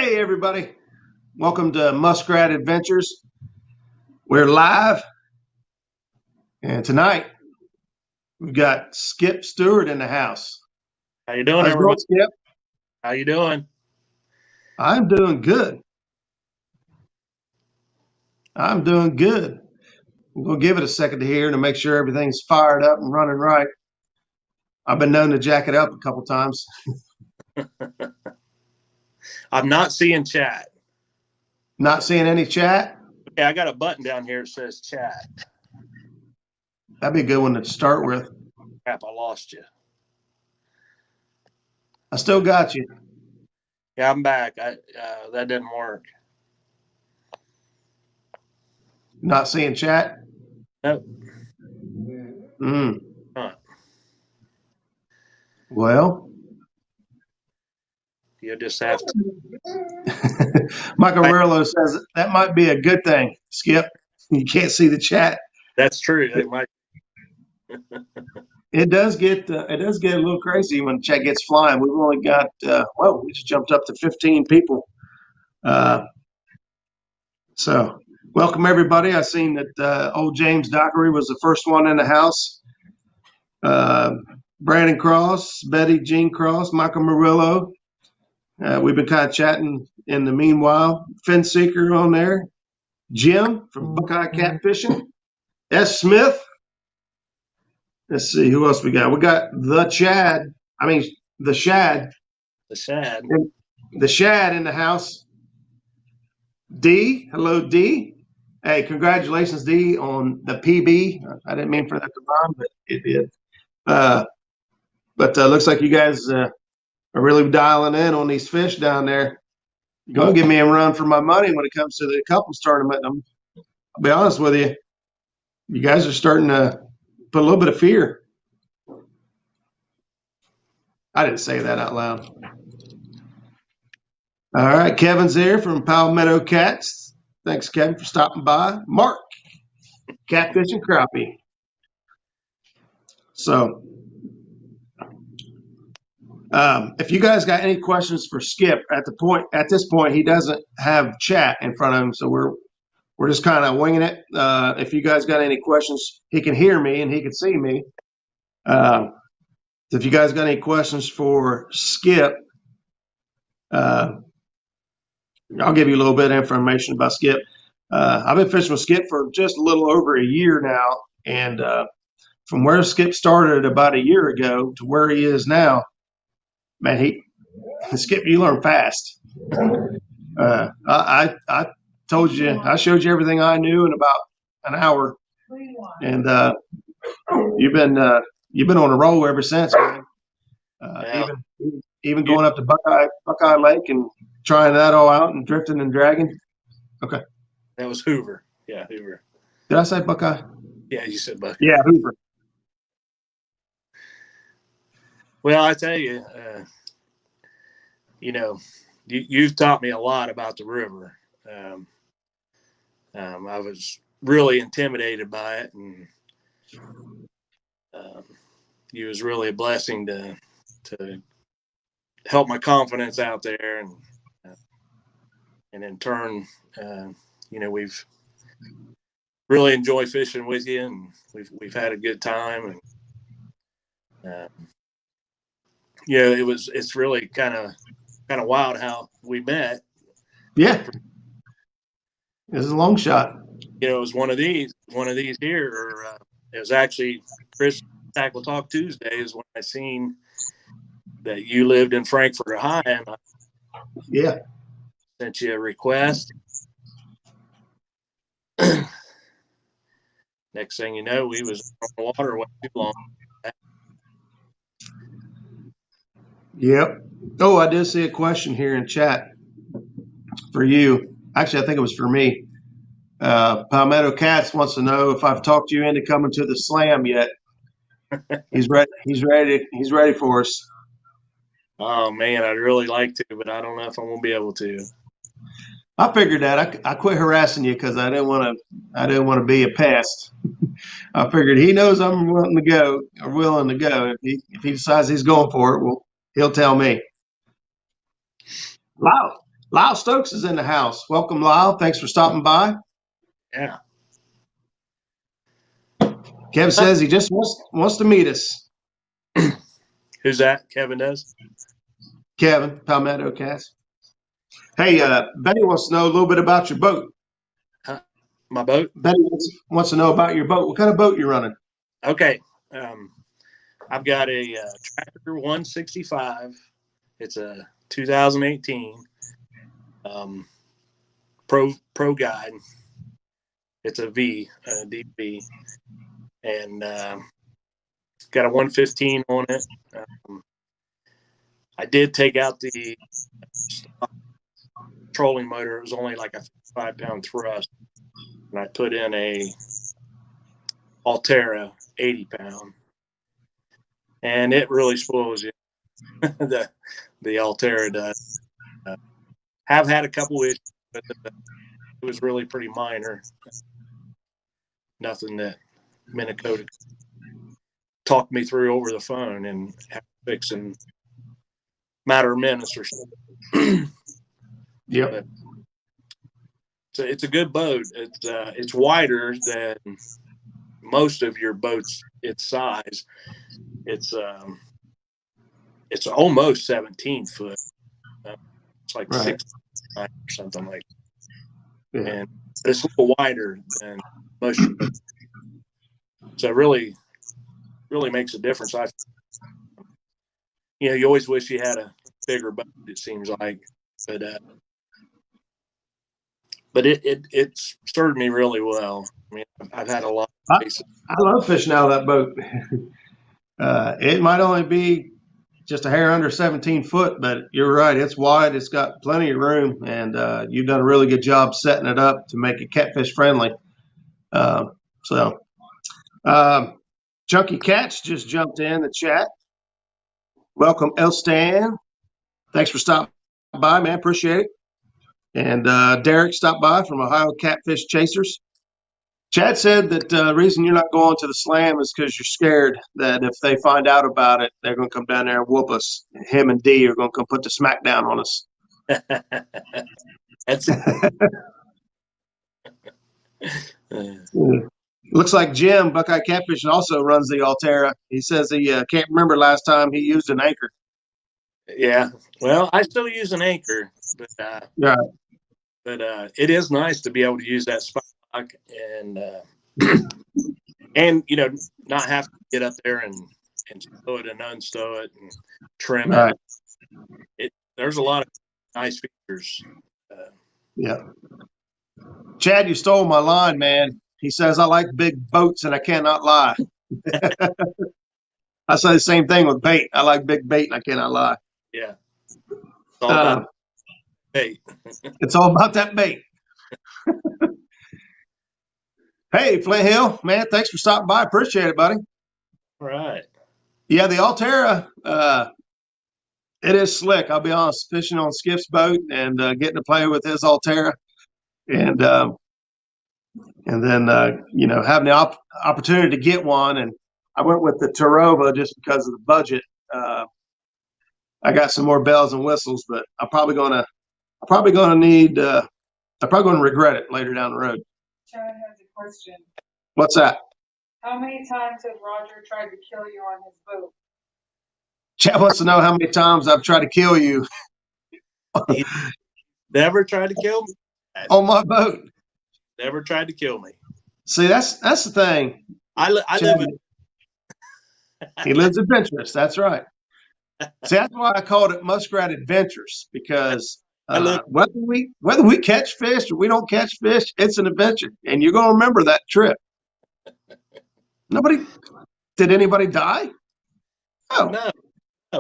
Hey, everybody. Welcome to Muskrat Adventures. We're live. And tonight, we've got Skip Stewart in the house. How you doing, How's it going, everybody? Skip? How you doing? I'm doing good. I'm doing good. We'll give it a second to hear to make sure everything's fired up and running right. I've been known to jack it up a couple times. I'm not seeing chat. Not seeing any chat. Okay, I got a button down here that says chat. That'd be a good one to start with. Crap, I lost you. I still got you. Yeah, I'm back. That didn't work. Not seeing chat. Nope. Huh. Well, You just have to. Michael Rirlo says that might be a good thing, Skip. You can't see the chat. That's true. They might. It does get a little crazy when chat gets flying. We've only got we just jumped up to 15 people. So welcome everybody. I seen that old James Dockery was the first one in the house. Brandon Cross, Betty Jean Cross, Michael Murillo. We've been kind of chatting in the meanwhile. Finn Seeker on there. Jim from Buckeye Catfishing. S. Smith. Let's see who else we got. We got the Shad. The Shad. The Shad in the house. D. Hello, D. Hey, congratulations, D, on the PB. I didn't mean for that to rhyme, but it did. But looks like you guys are really dialing in on these fish down there. You're going to give me a run for my money when it comes to the couples tournament. I'll be honest with you. You guys are starting to put a little bit of fear. I didn't say that out loud. All right, Kevin's here from Palmetto Cats. Thanks, Kevin, for stopping by. Mark, Catfish and Crappie. So, if you guys got any questions for Skip at this point, he doesn't have chat in front of him, so we're just kind of winging it. If you guys got any questions, he can hear me and he can see me. If you guys got any questions for Skip, I'll give you a little bit of information about Skip. I've been fishing with Skip for just a little over a year now, and from where Skip started about a year ago to where he is now, man, Skip, you learn fast. I told you, I showed you everything I knew in about an hour, and you've been on a roll ever since, man. Even going up to Buckeye Lake and trying that all out and drifting and dragging. Okay. That was Hoover. Yeah, Hoover. Did I say Buckeye? Yeah, you said Buckeye. Yeah, Hoover. Well, I tell you, you've taught me a lot about the river. I was really intimidated by it, and it was really a blessing to help my confidence out there, and in turn, we've really enjoyed fishing with you, and we've had a good time, and it's really kind of wild how we met. Yeah, this is a long shot. It was one of these here, or it was actually Chris Tackle Talk Tuesdays when I seen that you lived in Frankfurt, Ohio, and I sent you a request. Next thing you know, we was on the water way too long. Yep. Oh, I did see a question here in chat for you. Actually, I think it was for me. Palmetto Cats wants to know if I've talked you into coming to the slam yet. He's ready. He's ready for us. Oh man, I'd really like to, but I don't know if I'm gonna be able to. I figured that. I quit harassing you because I didn't want to be a pest. I figured he knows I'm willing to go. If he decides he's going for it, well, he'll tell me. Lyle Stokes is in the house. Welcome, Lyle. Thanks for stopping by. Yeah. Kev says he just wants to meet us. Who's that? Kevin does? Kevin, Palmetto Cats. Hey, Betty wants to know a little bit about your boat. My boat? Betty wants to know about your boat. What kind of boat you running? Okay. I've got a Tracker 165. It's a 2018 Pro Guide. It's a DV, and got a 115 on it. I did take out the trolling motor. It was only like a 5-pound thrust, and I put in a Altera 80-pound, and it really spoils you. the Altera does. Have had a couple issues, but it was really pretty minor. Nothing that Minnesota talked me through over the phone and have to fix in matter of minutes or so. Yep. So it's a good boat. It's wider than most of your boats its size. It's almost 17 foot. It's like right. 6 or something like that. Yeah. And it's a little wider than most of your boats. So it really makes a difference. You always wish you had a bigger boat, it seems like, but it served me really well. I mean, I've had a lot of places. I love fishing out of that boat. It might only be just a hair under 17 foot, but you're right. It's wide. It's got plenty of room, and you've done a really good job setting it up to make it catfish friendly. Chunky Cats just jumped in the chat. Welcome, Elstan. Thanks for stopping by, man. Appreciate it. And Derek stopped by from Ohio Catfish Chasers. Chad said that the reason you're not going to the slam is because you're scared that if they find out about it, they're going to come down there and whoop us. Him and D are going to come put the smack down on us. That's Looks like Jim, Buckeye Catfish, also runs the Altera. He says he can't remember last time he used an anchor. Yeah, well, I still use an anchor, but it is nice to be able to use that spot and not have to get up there and stow it and unstow it and trim right. it. There's a lot of nice features. Yeah. Chad, you stole my line, man. He says, I like big boats and I cannot lie. I say the same thing with bait. I like big bait and I cannot lie. Yeah. It's all about bait. It's all about that bait. Hey, Flint Hill, man, thanks for stopping by. Appreciate it, buddy. All right. Yeah, the Altera, it is slick. I'll be honest, fishing on Skip's boat and getting to play with his Altera. And then, having the opportunity to get one. And I went with the Tarova just because of the budget. I got some more bells and whistles, but I'm probably going to regret it later down the road. Chad has a question. What's that? How many times has Roger tried to kill you on his boat? Chad wants to know how many times I've tried to kill you. He never tried to kill me. On my boat. Never tried to kill me. See, that's the thing. I live in. He lives adventurous. That's right. See, that's why I called it Muskrat Adventures, because whether we catch fish or we don't catch fish, it's an adventure, and you're going to remember that trip. Did anybody die? No,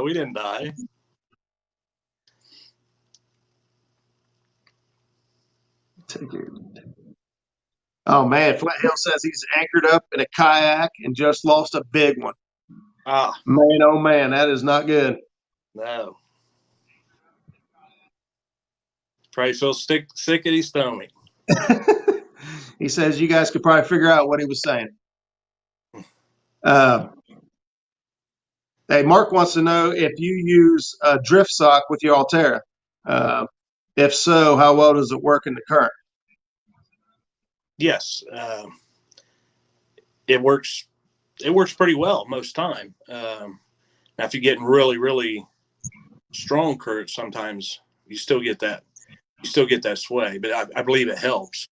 we didn't die. Oh man, Flat Hill says he's anchored up in a kayak and just lost a big one. Ah, man, oh man, that is not good. No. Probably feels sickety stomach. He says you guys could probably figure out what he was saying. Hey, Mark wants to know if you use a drift sock with your Altera. If so, how well does it work in the current? Yes, it works. It works pretty well most time. Now, if you're getting really, really strong currents, sometimes you still get that. You still get that sway, but I believe it helps.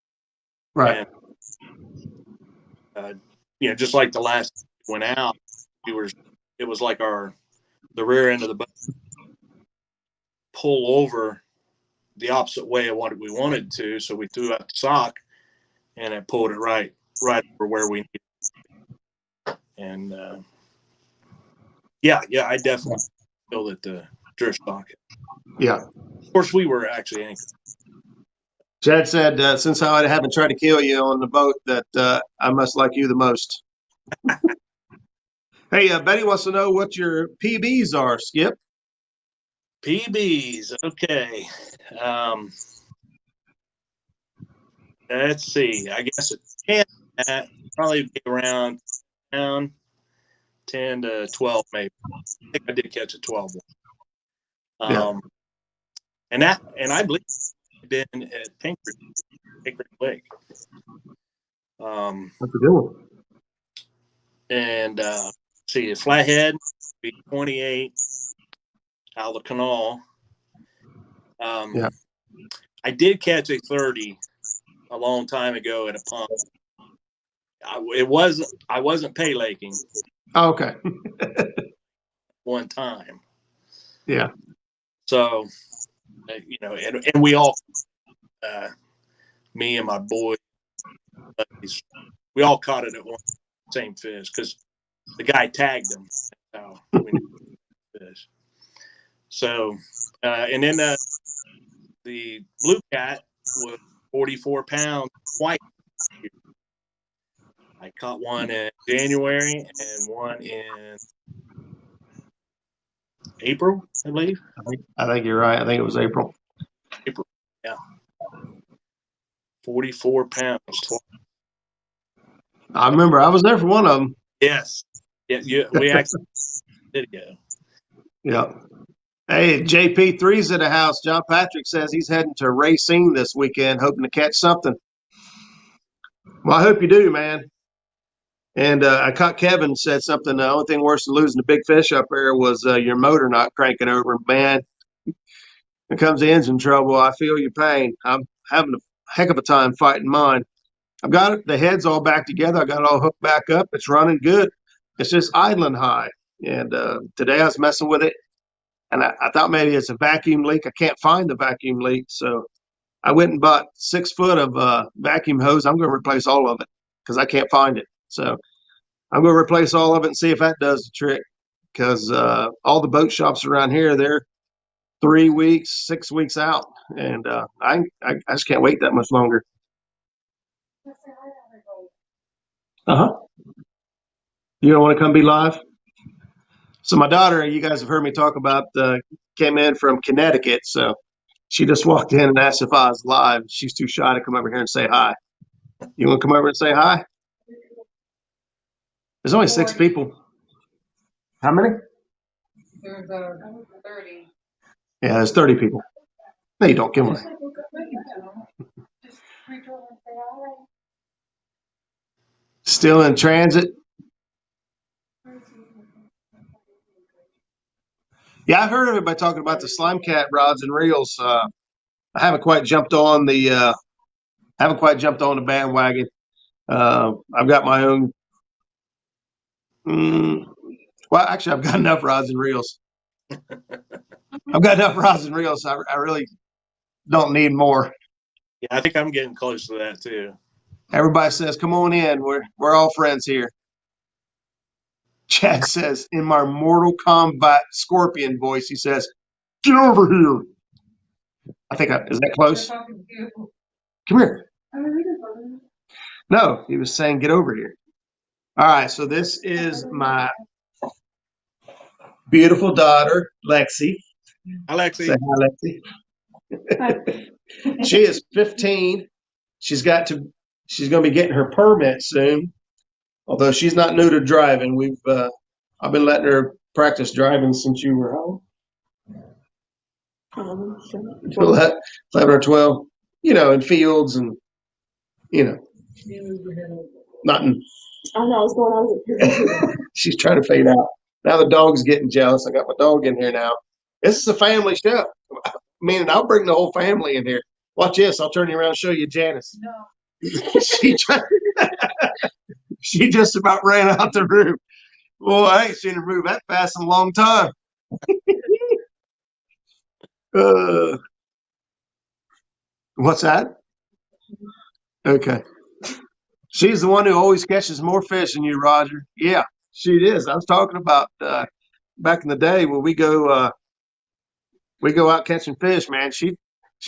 Right. And just like the last went out, it was like the rear end of the boat pull over the opposite way of what we wanted to. So we threw out the sock, and it pulled it right over where we needed. And I definitely feel that the drift socket. Yeah. Of course, we were actually anchored. Chad said, since I haven't tried to kill you on the boat, that I must like you the most. Hey, Betty wants to know what your PBs are, Skip. PBs, okay. Let's see. I guess it probably be around 10 to 12, maybe. I think I did catch a 12 one. And I believe I've been at Pink Lake. That's a good one. And see, a flathead be 28 out of the canal. I did catch a 30 a long time ago at a pump. I wasn't pay laking. Oh, okay. One time. Yeah. So, and we all, me and my boy, we all caught it at one same fish because the guy tagged him. That's how we knew fish. So, and then the blue cat was 44 pounds white. I caught one in January and one in April, I believe. I think you're right. I think it was April. April, yeah. 44 pounds. I remember I was there for one of them. Yes. Yeah, we actually did go. Yeah. Hey, JP3's at the house. John Patrick says he's heading to Racine this weekend, hoping to catch something. Well, I hope you do, man. And I caught Kevin said something. The only thing worse than losing a big fish up there was your motor not cranking over. Man, when it comes to engine trouble, I feel your pain. I'm having a heck of a time fighting mine. I've got it. The head's all back together. I got it all hooked back up. It's running good. It's just idling high. And today I was messing with it, and I thought maybe it's a vacuum leak. I can't find the vacuum leak, so I went and bought 6 foot of vacuum hose. I'm going to replace all of it because I can't find it. So I'm going to replace all of it and see if that does the trick. Because all the boat shops around here, they're 3 weeks, 6 weeks out, and I just can't wait that much longer. You don't want to come be live? So my daughter, you guys have heard me talk about, came in from Connecticut. So she just walked in and asked if I was live. She's too shy to come over here and say hi. You want to come over and say hi? There's only 6 people. How many? There's 30. Yeah, there's 30 people. No, you don't. Give me. Still in transit? Yeah, I've heard everybody talking about the slime cat rods and reels. I haven't quite jumped on the bandwagon. I've got my own. Well, actually, I've got enough rods and reels. I've got enough rods and reels. I really don't need more. Yeah, I think I'm getting close to that too. Everybody says, "Come on in. We're all friends here." Chad says, in my Mortal Kombat Scorpion voice, he says, "Get over here." I think is that close? Come here. No, he was saying, "Get over here." All right, so this is my beautiful daughter, Lexi. Hi, Lexi. Say hi, Lexi. She is 15. She's going to be getting her permit soon. Although she's not new to driving. I've been letting her practice driving since you were home. 11 or 12, in fields and, nothing. I know what's going on. She's trying to fade out. Now the dog's getting jealous. I got my dog in here now. This is a family show. Meaning I'll bring the whole family in here. Watch this. I'll turn you around and show you Janice. No. She just about ran out the room. Boy, I ain't seen her move that fast in a long time. What's that? Okay. She's the one who always catches more fish than you, Roger. Yeah, she is. I was talking about back in the day when we go out catching fish, man. She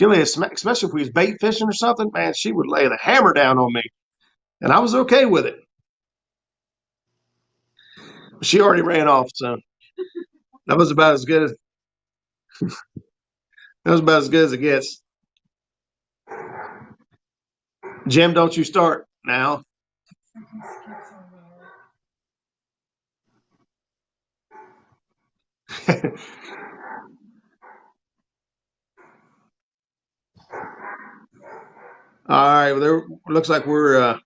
lay especially if we was bait fishing or something, man, she would lay the hammer down on me. And I was okay with it. She already ran off, so that was about as good as it gets. Jim, don't you start now. All right. Well, there looks like we're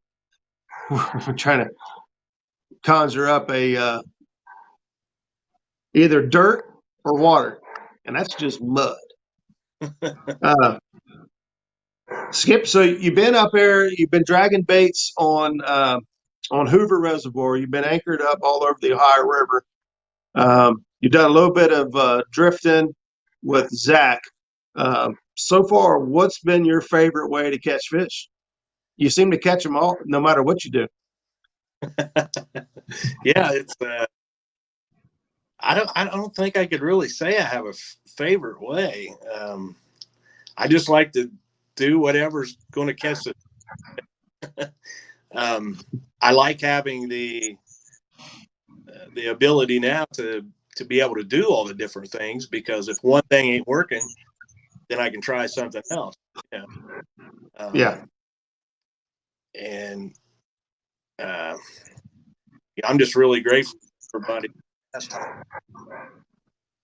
trying to conjure up a either dirt or water, and that's just mud. Skip, so you've been up there. You've been dragging baits on Hoover Reservoir. You've been anchored up all over the Ohio River. You've done a little bit of drifting with Zach. So far, what's been your favorite way to catch fish? You seem to catch them all, no matter what you do. Yeah, it's. I don't think I could really say I have a favorite way. I just like to do whatever's going to catch it. I like having the ability now to be able to do all the different things, because if one thing ain't working, then I can try something else. Yeah. And I'm just really grateful for everybody that's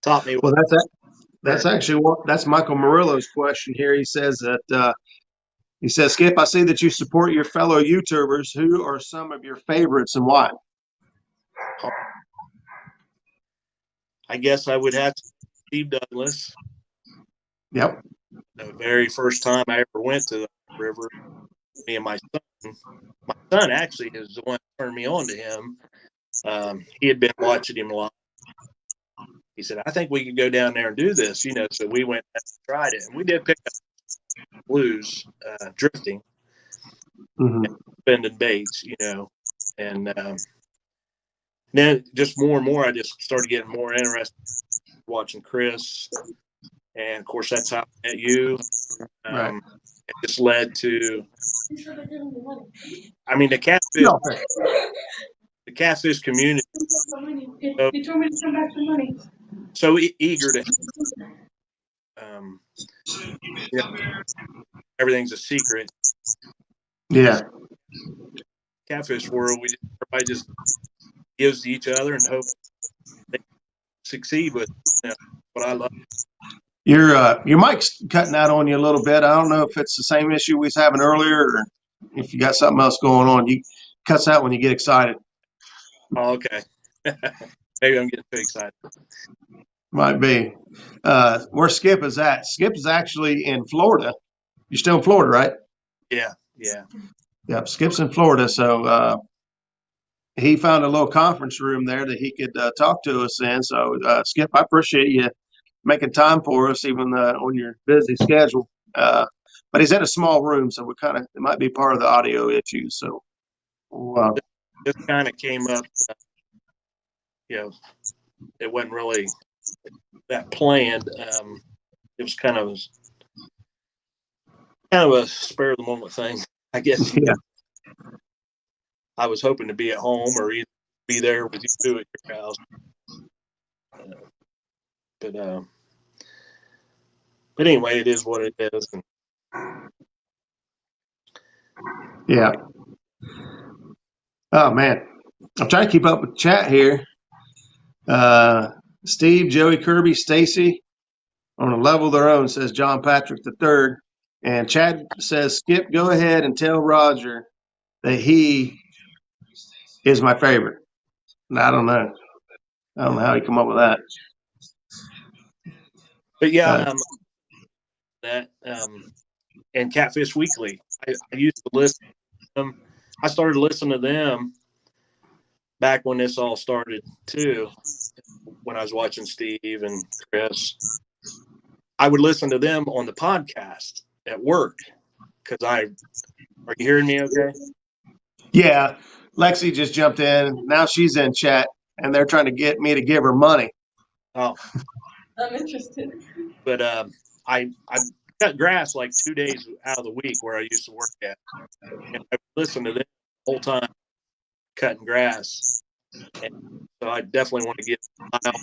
taught me. Well, that's actually that's Michael Murillo's question here. He says that Skip, I see that you support your fellow YouTubers. Who are some of your favorites and why? I guess I would have to Steve Douglas. Yep. The very first time I ever went to the river, me and my son actually is the one that turned me on to him. He had been watching him a lot. He said, I think we could go down there and do this, so we went and tried it. And we did pick up blues, drifting, and spending baits, and then just more and more, I just started getting more interested watching Chris. And of course, that's how I met you. Right. It just led to, the catfish community. He told me to come back for money. So eager to, everything's a secret. Yeah. Catfish world, everybody just gives to each other and hope they succeed with what I love. Your mic's cutting out on you a little bit. I don't know if it's the same issue we was having earlier, or if you got something else going on. You cuts out when you get excited. Oh, okay. Maybe I'm getting too excited. Might be. Where Skip is at. Skip is actually in Florida. You're still in Florida, right? Yeah. Yep. Skip's in Florida, so he found a little conference room there that he could talk to us in. So, Skip, I appreciate you making time for us, even on your busy schedule. But he's in a small room, so it might be part of the audio issues. So, this kind of came up. It wasn't really that planned. It was kind of a spur of the moment thing, I guess. Yeah. I was hoping to be at home or either be there with you at your house. But anyway, it is what it is. Yeah. Oh man, I'm trying to keep up with chat here. Steve, Joey, Kirby, Stacy. on a level of their own, says John Patrick III. And Chad says, Skip, go ahead and tell Roger that he is my favorite. And I don't know. I don't know how he come up with that. But yeah, that and Catfish Weekly. I used to listen to them. I started listening to them back when this all started too. When I was watching Steve and Chris, I would listen to them on the podcast at work because are you hearing me okay? Yeah. Lexi just jumped in. Now she's in chat and they're trying to get me to give her money. Oh, I'm interested. but I cut grass like 2 days out of the week where I used to work at, and I listened to them the whole time cutting grass. And so I definitely want to get out.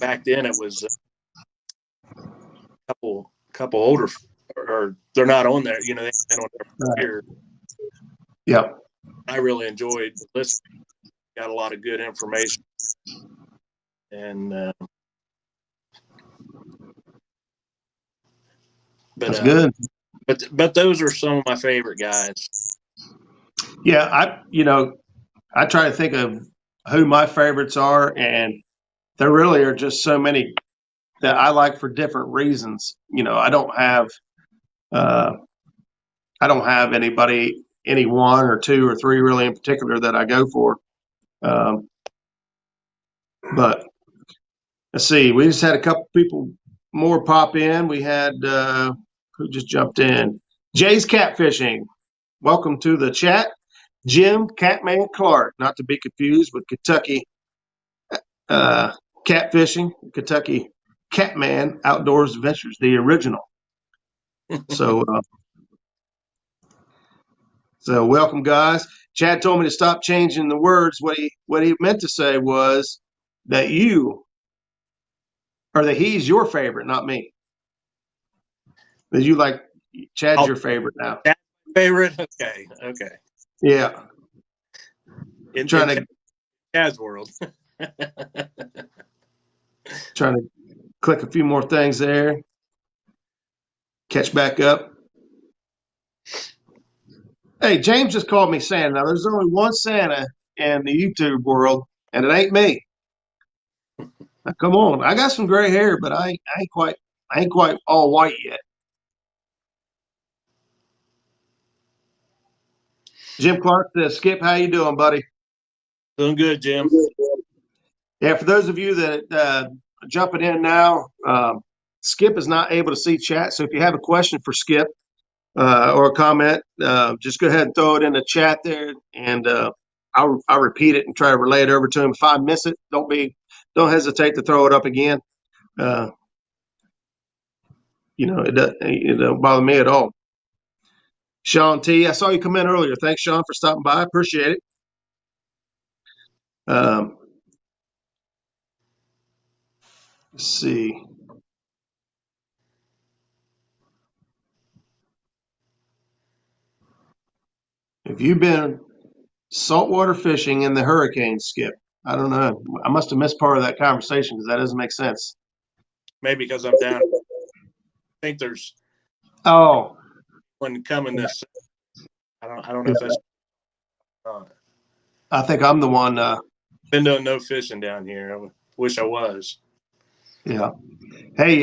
Back then it was a couple older, or they're not on there. They've been on there for years. Yeah. I really enjoyed listening. Got a lot of good information, and that's good. But those are some of my favorite guys. Yeah, I try to think of who my favorites are, and there really are just so many that I like for different reasons. I don't have anybody, any one or two or three really in particular that I go for. But let's see, we just had a couple people more pop in. We had who just jumped in? Jay's Catfishing. Welcome to the chat. Jim Catman Clark, not to be confused with Kentucky Catfishing, Kentucky Catman Outdoors Adventures, the original. So welcome, guys. Chad told me to stop changing the words. What he meant to say was that he's your favorite, not me. That you like Chad's your favorite now. Chad's favorite? Okay. Yeah. In Chad's world. Trying to click a few more things there. Catch back up. Hey, James just called me Santa. Now, there's only one Santa in the YouTube world, and it ain't me. Now, come on, I got some gray hair, but I ain't quite all white yet. Jim Clark says, Skip, how you doing, buddy? Doing good, Jim. Yeah, for those of you that are jumping in now, Skip is not able to see chat, so if you have a question for Skip or a comment, just go ahead and throw it in the chat there, and I'll repeat it and try to relay it over to him. If I miss it, don't hesitate to throw it up again. It don't bother me at all. Sean T, I saw you come in earlier. Thanks, Sean, for stopping by. Appreciate it. Let's see. Have you been saltwater fishing in the hurricane, Skip? I don't know. I must have missed part of that conversation because that doesn't make sense. Maybe because I'm down. I think there's one coming this. I don't know if that's. I think I'm the one. Been doing no fishing down here. I wish I was. Yeah. Hey,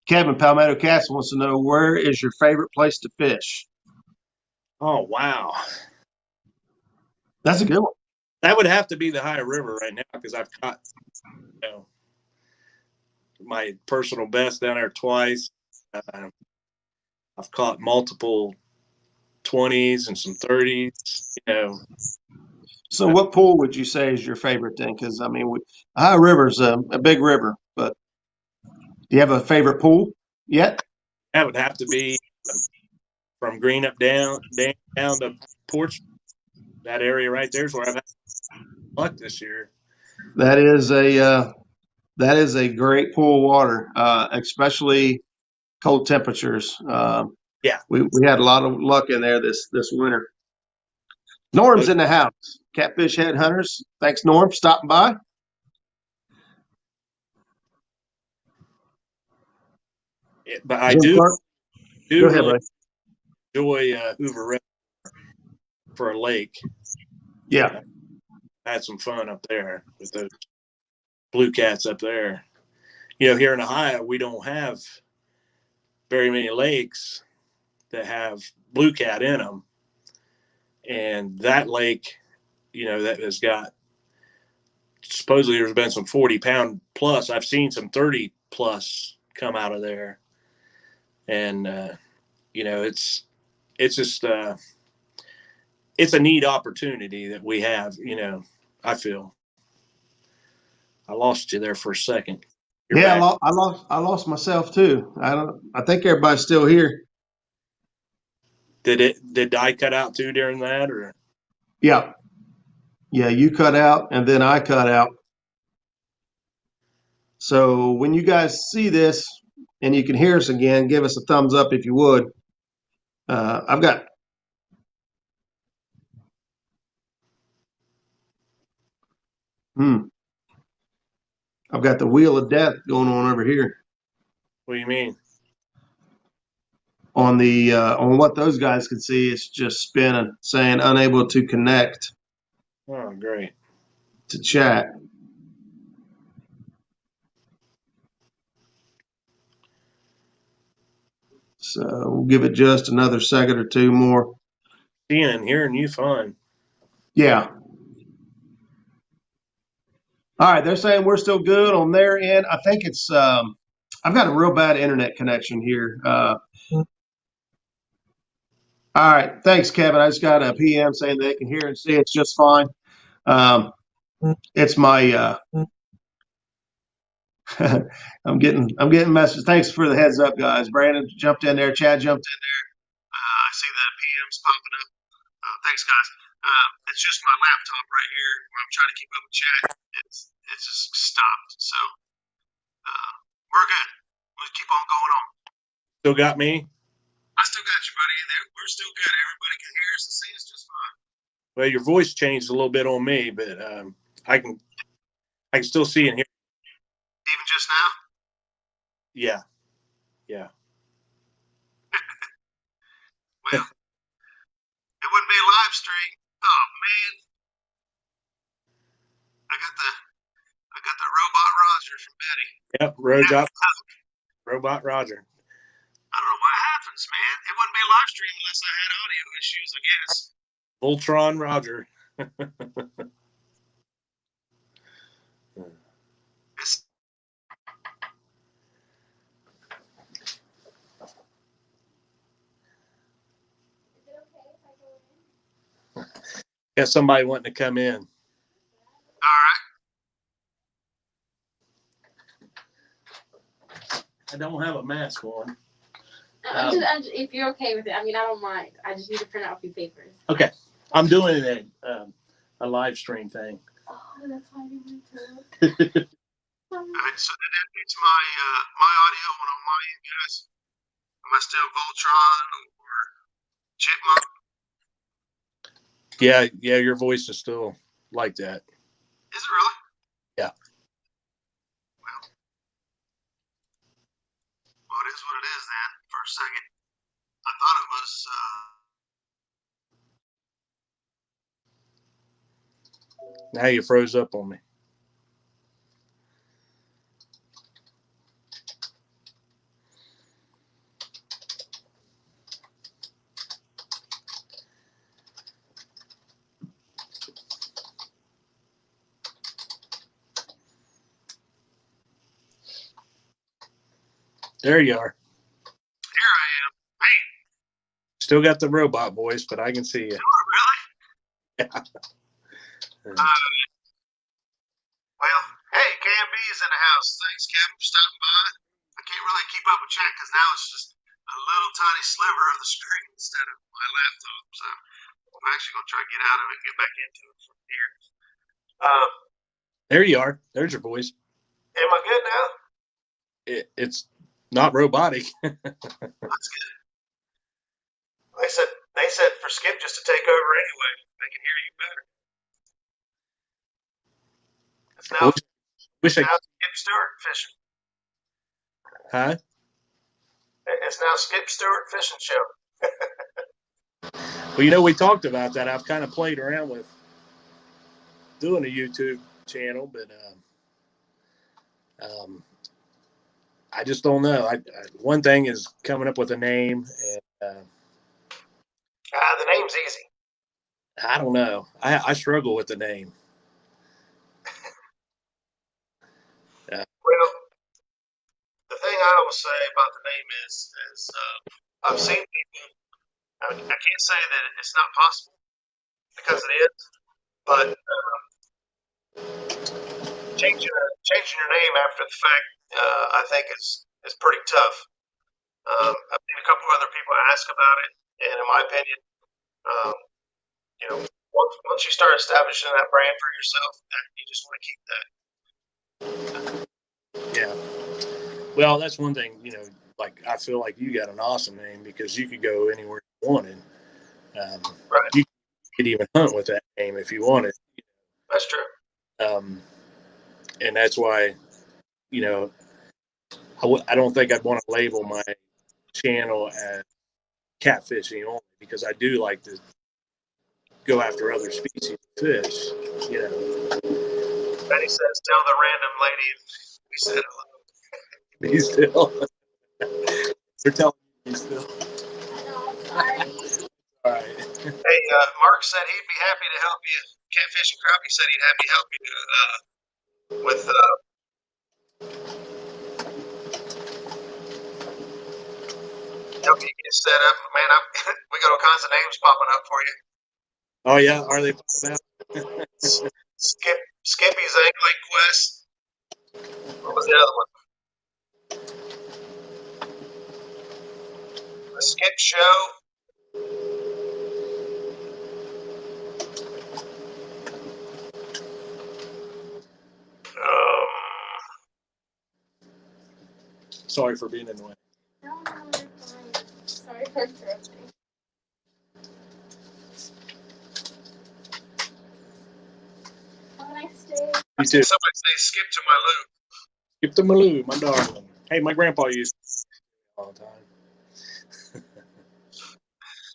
Kevin Palmetto Castle wants to know, where is your favorite place to fish? Oh, wow. That's a good one. That would have to be the High River right now because I've caught my personal best down there twice. I've caught multiple 20s and some 30s, So what pool would you say is your favorite then? Because, I mean, High River's a big river, but do you have a favorite pool yet? That would have to be from Green up down to Porch. That area right there is where I've had luck this year. That is a great pool of water, especially cold temperatures. Yeah, we had a lot of luck in there this winter. Norm's in the house. Catfish Head Hunters. Thanks, Norm, for stopping by. But I Jim Clark, do go ahead, really buddy. enjoy Hoover Reservoir for a lake. Yeah. I had some fun up there with those blue cats up there. You know, here in Ohio, we don't have very many lakes that have blue cat in them. And that lake, you know, that has got, supposedly there's been some 40-pound plus. I've seen some 30 plus come out of there. And, you know, it's just, it's a neat opportunity that we have, you know, I feel. I lost you there for a second. You're Yeah, back. I lost myself too. I think everybody's still here. Did I cut out too during that, or? Yeah. Yeah, you cut out and then I cut out. So when you guys see this and you can hear us again, give us a thumbs up if you would. I've got I've got the wheel of death going on over here What do you mean? on the on what those guys can see. It's just spinning, saying unable to connect Oh, great. to chat. So we'll give it just another second or two more. Seeing and hearing you fine. Yeah. All right, they're saying we're still good on their end. I think it's I've got a real bad internet connection here. All right, thanks, Kevin. I just got a PM saying they can hear and see it's just fine. It's my I'm getting messages. Thanks for the heads up, guys. Brandon jumped in there. Chad jumped in there. I see the PMs popping up. Thanks, guys. It's just my laptop right here where I'm trying to keep up with chat. It's just stopped. So we're good. We'll keep on going on. Still got me? I still got you, buddy. We're still good. Everybody can hear us and see us just fine. Well, your voice changed a little bit on me, but I can still see and hear. Even just now? Yeah. Yeah. Well, it wouldn't be a live stream. Oh man. I got the robot Roger from Betty. Yep. Robot Roger. I don't know what happens, man. It wouldn't be a live stream unless I had audio issues, I guess. Voltron Roger. Got somebody wanting to come in. All right. I don't have a mask on. If you're okay with it, I mean, I don't mind. I just need to print out a few papers. Okay. I'm doing a live stream thing. Oh, that's why I didn't want to. All right, so that beats my audio on my end, guys. Am I still Voltron or Chipmunk? Yeah, your voice is still like that. Is it really? Yeah. Well, it is what it is then. For a second, I thought it was. Now you froze up on me. There you are. Here I am. Hey. Still got the robot voice, but I can see you. Oh, really? Yeah. Well, hey, Cam B is in the house. Thanks, Kevin, for stopping by. I can't really keep up with chat because now it's just a little tiny sliver of the screen instead of my laptop. So I'm actually going to try to get out of it and get back into it from here. There you are. There's your voice. Am I good now? It's not robotic. That's good. They said for Skip just to take over anyway. They can hear you better. It's now, Wish I now Skip Stewart fishing. Huh? It's now Skip Stewart Fishing Show. Well, we talked about that. I've kind of played around with doing a YouTube channel, but I just don't know. One thing is coming up with a name, and the name's easy. I don't know. I struggle with the name. Well, the thing I always say about the name is I've seen people. I can't say that it's not possible because it is, but changing your name after the fact, I think is pretty tough. I've seen a couple other people ask about it, and in my opinion, once you start establishing that brand for yourself, you just want to keep that. Yeah. Well, that's one thing, like I feel like you got an awesome name because you could go anywhere you wanted. Right. You could even hunt with that name if you wanted. That's true. And that's why, I don't think I'd want to label my channel as catfishing only because I do like to go after other species of fish, Benny says, tell the random lady we said hello. He's still. They're telling me still. Sorry. All right. Hey, Mark said he'd be happy to help you. Catfish and Crappie said he'd happy to help you with help you get set up. Man, we got all kinds of names popping up for you. Oh yeah, are they popping out? Skippy's Angling Quest. What was the other one? The Skip Show. Sorry for being in the way. No, you're fine. Sorry for interrupting. Have a nice day. You too. Somebody say skip to my loo. Skip to Malou, my darling. Hey, my grandpa used to all the time.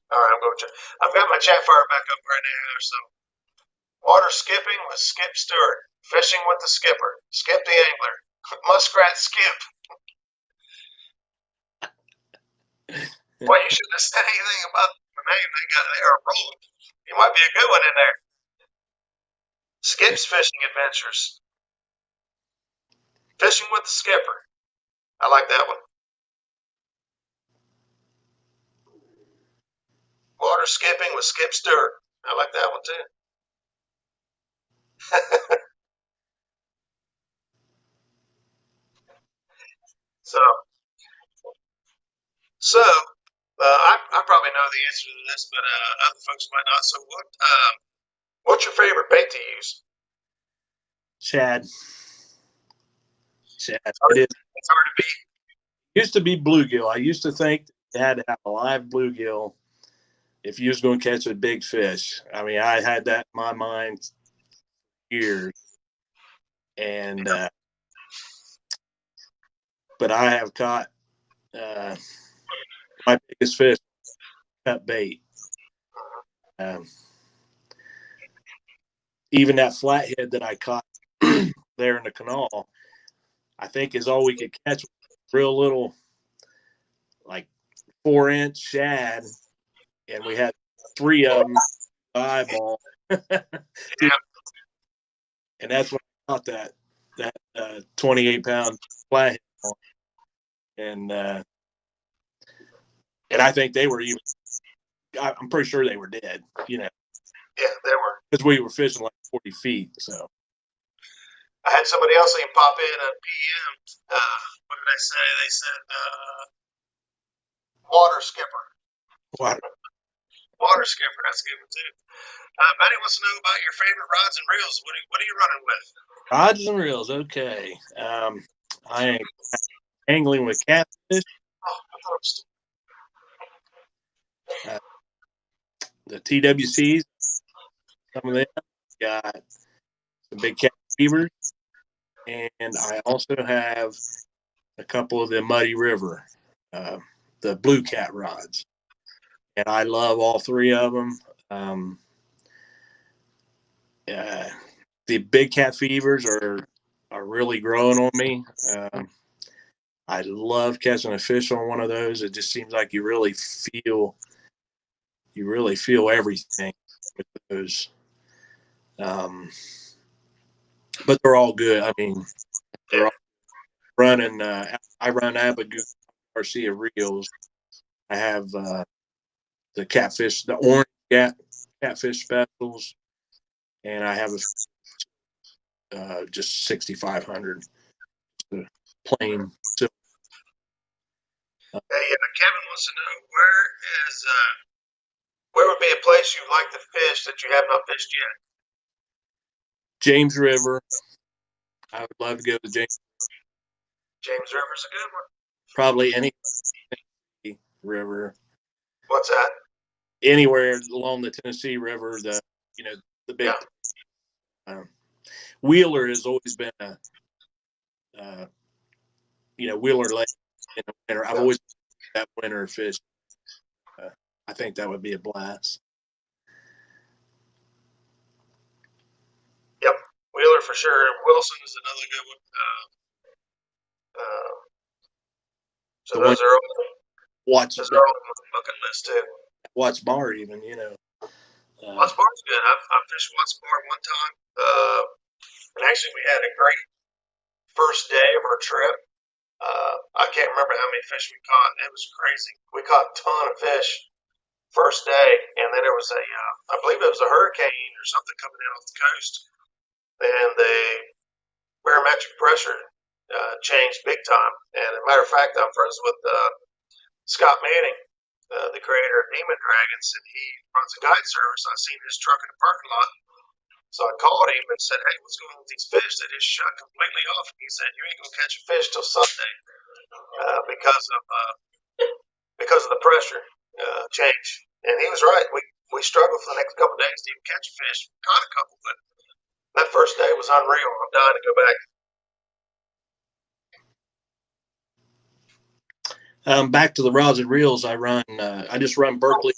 All right, I've got my chat fire back up right now. So, water skipping with Skip Stewart, fishing with the skipper, Skip the angler, Muskrat Skip. Well, you shouldn't have said anything about the name. They are rolling. You might be a good one in there. Skip's Fishing Adventures. Fishing with the skipper. I like that one. Water skipping with Skip Stewart. I like that one too. So I probably know the answer to this, but other folks might not. So what's your favorite bait to use? Shad. It is. It's hard to beat. It used to be bluegill. I used to think you had to have a live bluegill if you was going to catch a big fish. I mean, I had that in my mind for years. And but I have caught my biggest fish cut bait. Even that flathead that I caught there in the canal, I think is all we could catch. Real little, like 4-inch shad, and we had 3 of them eyeball. Yeah. And that's when I caught that 28-pound flathead, and I think they were even. I'm pretty sure they were dead. Yeah, they were. Because we were fishing like 40 feet. So I had somebody else even pop in a PM. What did they say? They said water skipper. Water skipper. That's a good one too. Betty wants to know about your favorite rods and reels. What are you running with? Rods and reels. Okay. I am angling with catfish. Oh, I thought it was The TWCs. Some of them got some big cat beavers, and I also have a couple of the Muddy River, the the blue cat rods, and I love all three of them. The big cat fevers are really growing on me. I love catching a fish on one of those. It just seems like you really feel everything with those. But they're all good. I mean, they're all running. I run Abigail Garcia reels. I have the catfish, the orange catfish specials, and I have just 6,500 plain silver. Hey, Kevin wants to know where would be a place you like to fish that you have not fished yet? James River. I would love to go to James. James River's a good one. Probably any river. What's that? Anywhere along the Tennessee River, the big. Wheeler has always been a Wheeler Lake in the winter. I've always that winter fish. I think that would be a blast. Yep, Wheeler for sure. Wilson is another good one. So those are all on the bucket list too. Watts Bar, even Watts Bar's good. I fished Watts Bar one time, and actually we had a great first day of our trip. I can't remember how many fish we caught. It was crazy. We caught a ton of fish first day, and then there was I believe it was a hurricane or something coming in off the coast, and the barometric pressure changed big time. And as a matter of fact, I'm friends with Scott Manning, the creator of Demon Dragons, and he runs a guide service. I seen his truck in the parking lot. So I called him and said, "Hey, what's going on with these fish? They just shut completely off." And he said, "You ain't gonna catch a fish till Sunday because of the pressure change." And he was right. We struggled for the next couple of days to even catch a fish. Caught a couple, but that first day was unreal. I'm dying to go back. Back to the rods and reels. I just run Berkeley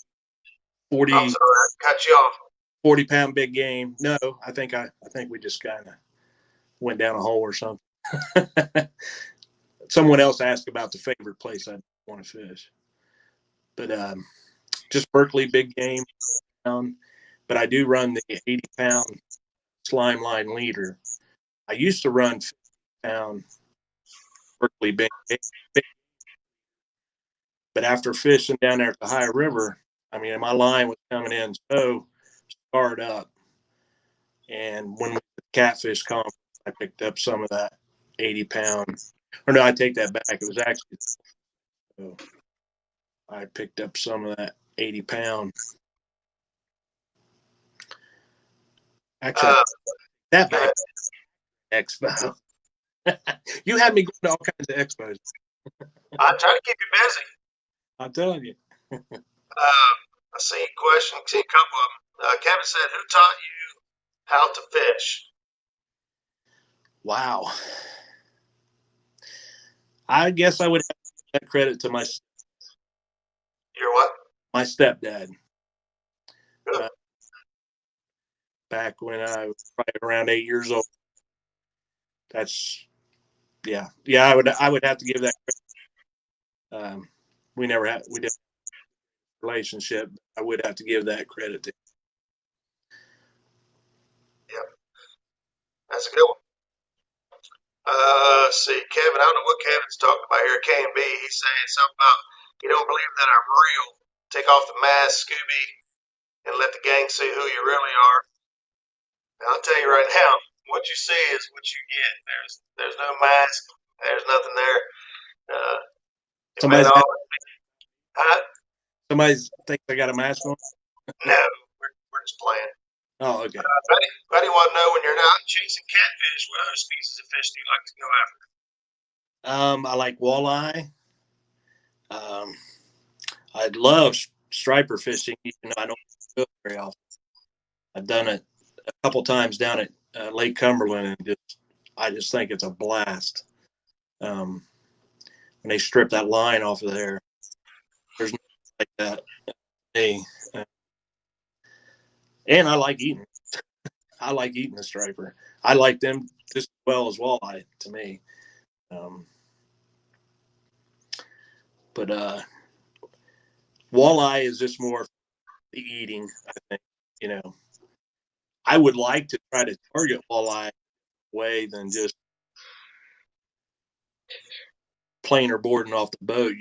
40. I'm sorry, I cut you off. 40-pound big game. No, I think we just kind of went down a hole or something. Someone else asked about the favorite place I want to fish, but just Berkeley big game. But I do run the 80-pound slime line leader. I used to run 50-pound Berkeley big, but after fishing down there at the High River, I mean, my line was coming in so scarred up, and when we did the catfish conference, I picked up some of that 80-pound. Or no, I take that back. It was actually I picked up some of that 80-pound. Actually, that back expo. You had me going to all kinds of expos. I'm trying to keep you busy. I'm telling you. I see a question. I see a couple of them. Kevin said, "Who taught you how to fish?" Wow. I guess I would have to give that credit to my. Your what? My stepdad. Back when I was probably around 8 years old. That's, yeah. I would have to give that credit. We did a relationship. I would have to give that credit to him. Yep. That's a good one. Let's see, Kevin, I don't know what Kevin's talking about here. K&B, he's saying something about, "You don't believe that I'm real. Take off the mask, Scooby, and let the gang see who you really are." And I'll tell you right now, what you see is what you get. There's no mask. There's nothing there. Somebody thinks I got a mask on? No, we're just playing. Oh, okay. Buddy want to know, when you're not chasing catfish, what other species of fish do you like to go after? I like walleye. I love striper fishing, even though I don't do it very often. I've done it a couple times down at Lake Cumberland, and I just think it's a blast when they strip that line off of there. There's nothing like that. Hey, and I like eating. I like eating the striper. I like them just as well as walleye to me. But walleye is just more the eating, I think. I would like to try to target walleye way than just planer boarding off the boat,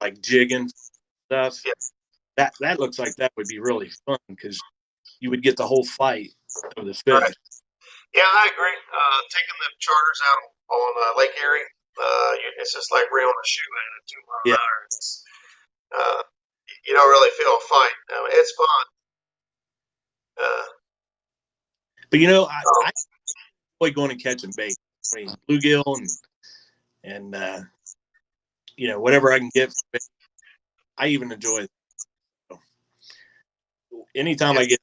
like jigging stuff. Yeah. That looks like that would be really fun because you would get the whole fight of the fish. Right. Yeah, I agree. Taking the charters out on Lake Erie, it's just like reeling a shoe in a 2 mile an hour. You don't really feel a fight. It's fun. But I enjoy going and catching bait. I mean, bluegill and whatever I can get. I even enjoy it. So, anytime I get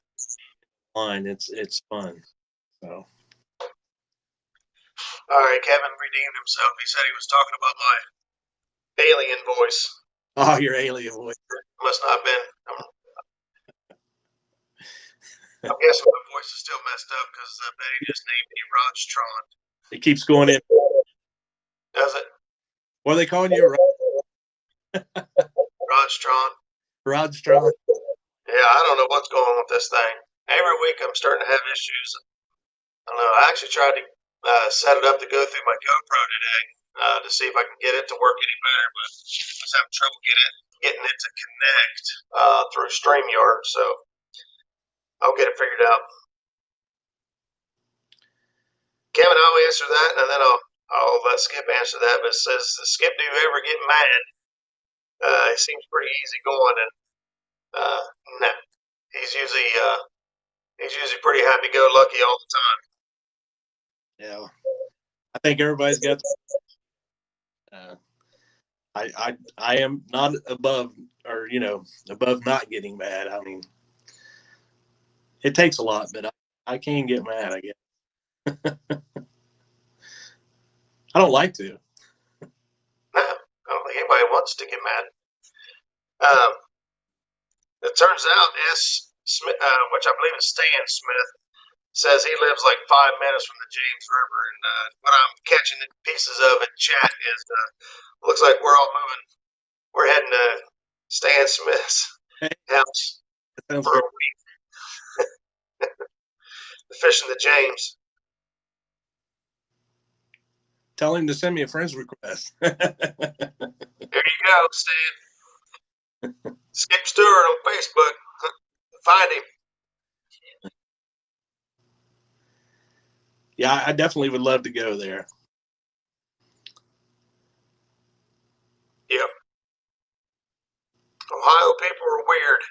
line, it's fun. So. All right, Kevin redeemed himself. He said he was talking about my alien voice. Oh, your alien voice. Must not have been. I'm guessing my voice is still messed up because Betty just named me Rodstron. It keeps going in. Does it? What are they calling you? Rodstron. Rodstron. Yeah, I don't know what's going on with this thing. Every week I'm starting to have issues. I don't know. I actually tried to set it up to go through my GoPro today to see if I can get it to work any better, but I was having trouble getting it to connect through StreamYard, so I'll get it figured out. Kevin, I'll answer that, and then I'll let Skip answer that. But it says, Skip, do you ever get mad? He seems pretty easy going, and no, he's usually pretty happy-go-lucky all the time. Yeah, I think everybody's got. I am not above above not getting mad. I mean, it takes a lot, but I can get mad, I guess. I don't like to. No, I don't think anybody wants to get mad. It turns out S. Smith, which I believe is Stan Smith, says he lives like 5 minutes from the James River, and what I'm catching pieces of in chat is looks like we're all moving. We're heading to Stan Smith's house for a week. Fishing the James. Tell him to send me a friend's request. There you go, Stan. Skip Stewart on Facebook. Find him. Yeah, I definitely would love to go there. Yep. Ohio people are weird.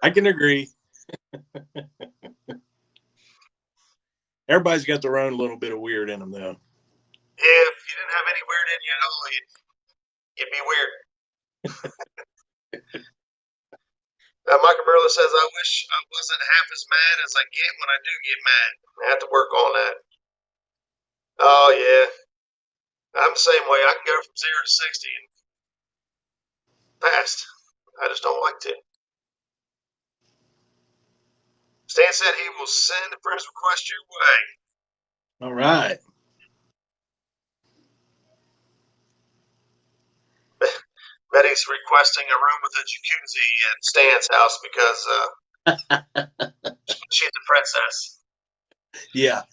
I can agree. Everybody's got their own little bit of weird in them, though. Yeah, if you didn't have any weird in you at all, you'd be weird. Michael Merla says, I wish I wasn't half as mad as I get when I do get mad. I have to work on that. Oh, yeah. I'm the same way. I can go from 0 to 60 and fast. I just don't like to. Stan said he will send a friend's request your way. All right. Betty's requesting a room with a jacuzzi at Stan's house because she's a princess. Yeah.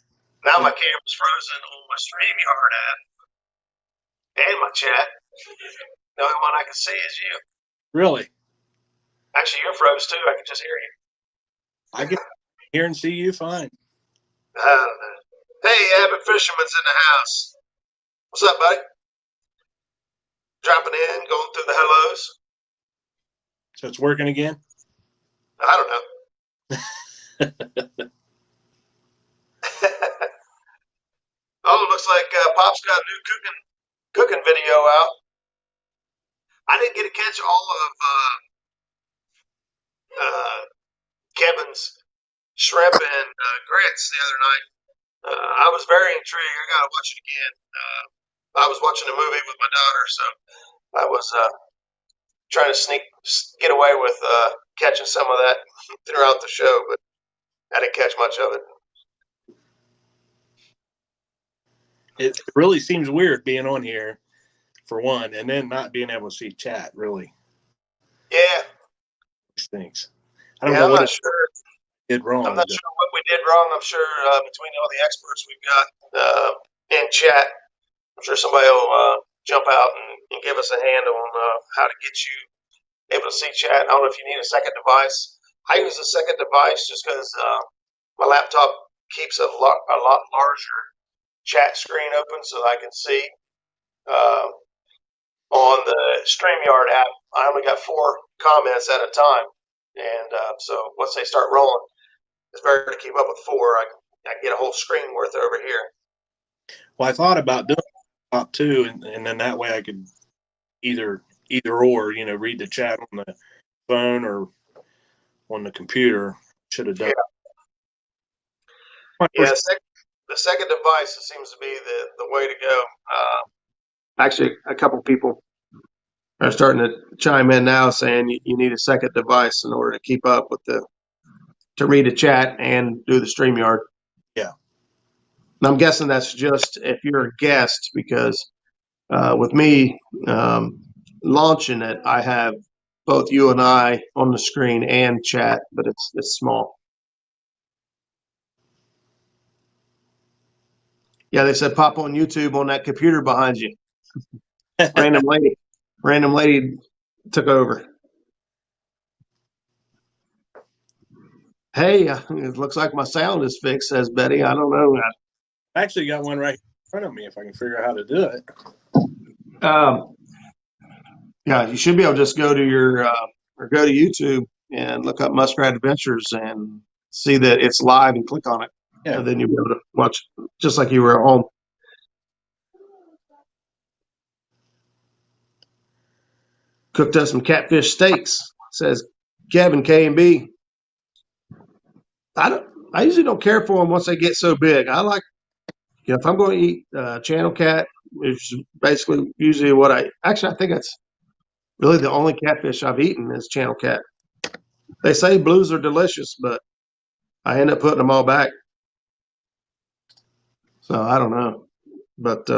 Now my camera's frozen on my StreamYard app and my chat. The only one I can see is you. Really? Actually, you're froze too. I can just hear you. I can hear and see you fine. Hey, Abbott Fisherman's in the house. What's up, buddy? Dropping in, going through the hellos. So it's working again? I don't know. Oh, it looks like Pop's got a new cooking video out. I didn't get to catch all of Kevin's shrimp and grits the other night. I was very intrigued. I gotta watch it again. I was watching a movie with my daughter, so I was trying to get away with catching some of that throughout the show, but I didn't catch much of it. It really seems weird being on here, for one, and then not being able to see chat. Really, Yeah, stinks. I don't yeah, know I'm what not sure. it did wrong. I'm not sure what we did wrong. I'm sure between all the experts we've got in chat, I'm sure somebody will jump out and give us a hand on how to get you able to see chat. I don't know if you need a second device. I use a second device just because my laptop keeps a lot larger chat screen open so that I can see. On the StreamYard app, I only got 4 comments at a time. And so once they start rolling, it's better to keep up with 4. I can get a whole screen worth over here. Well, I thought about doing top 2, and then that way I could either or, read the chat on the phone or on the computer. Should have done. Yeah, the second device seems to be the way to go. Actually, a couple people are starting to chime in now saying you need a second device in order to keep up with to read the chat and do the StreamYard. Yeah. And I'm guessing that's just if you're a guest, because with me launching it, I have both you and I on the screen and chat, but it's small. Yeah, they said pop on YouTube on that computer behind you. Random lady took over. Hey, it looks like my sound is fixed, says Betty. I don't know. I actually got one right in front of me if I can figure out how to do it. Yeah, you should be able to just go to go to YouTube and look up Muskrat Adventures and see that it's live and click on it. Yeah. And then you'll be able to watch just like you were at home. Cooked us some catfish steaks, says Kevin K&B. I usually don't care for them once they get so big. I like, if I'm going to eat channel cat, which is basically usually what I think that's really the only catfish I've eaten is channel cat. They say blues are delicious, but I end up putting them all back. So I don't know, but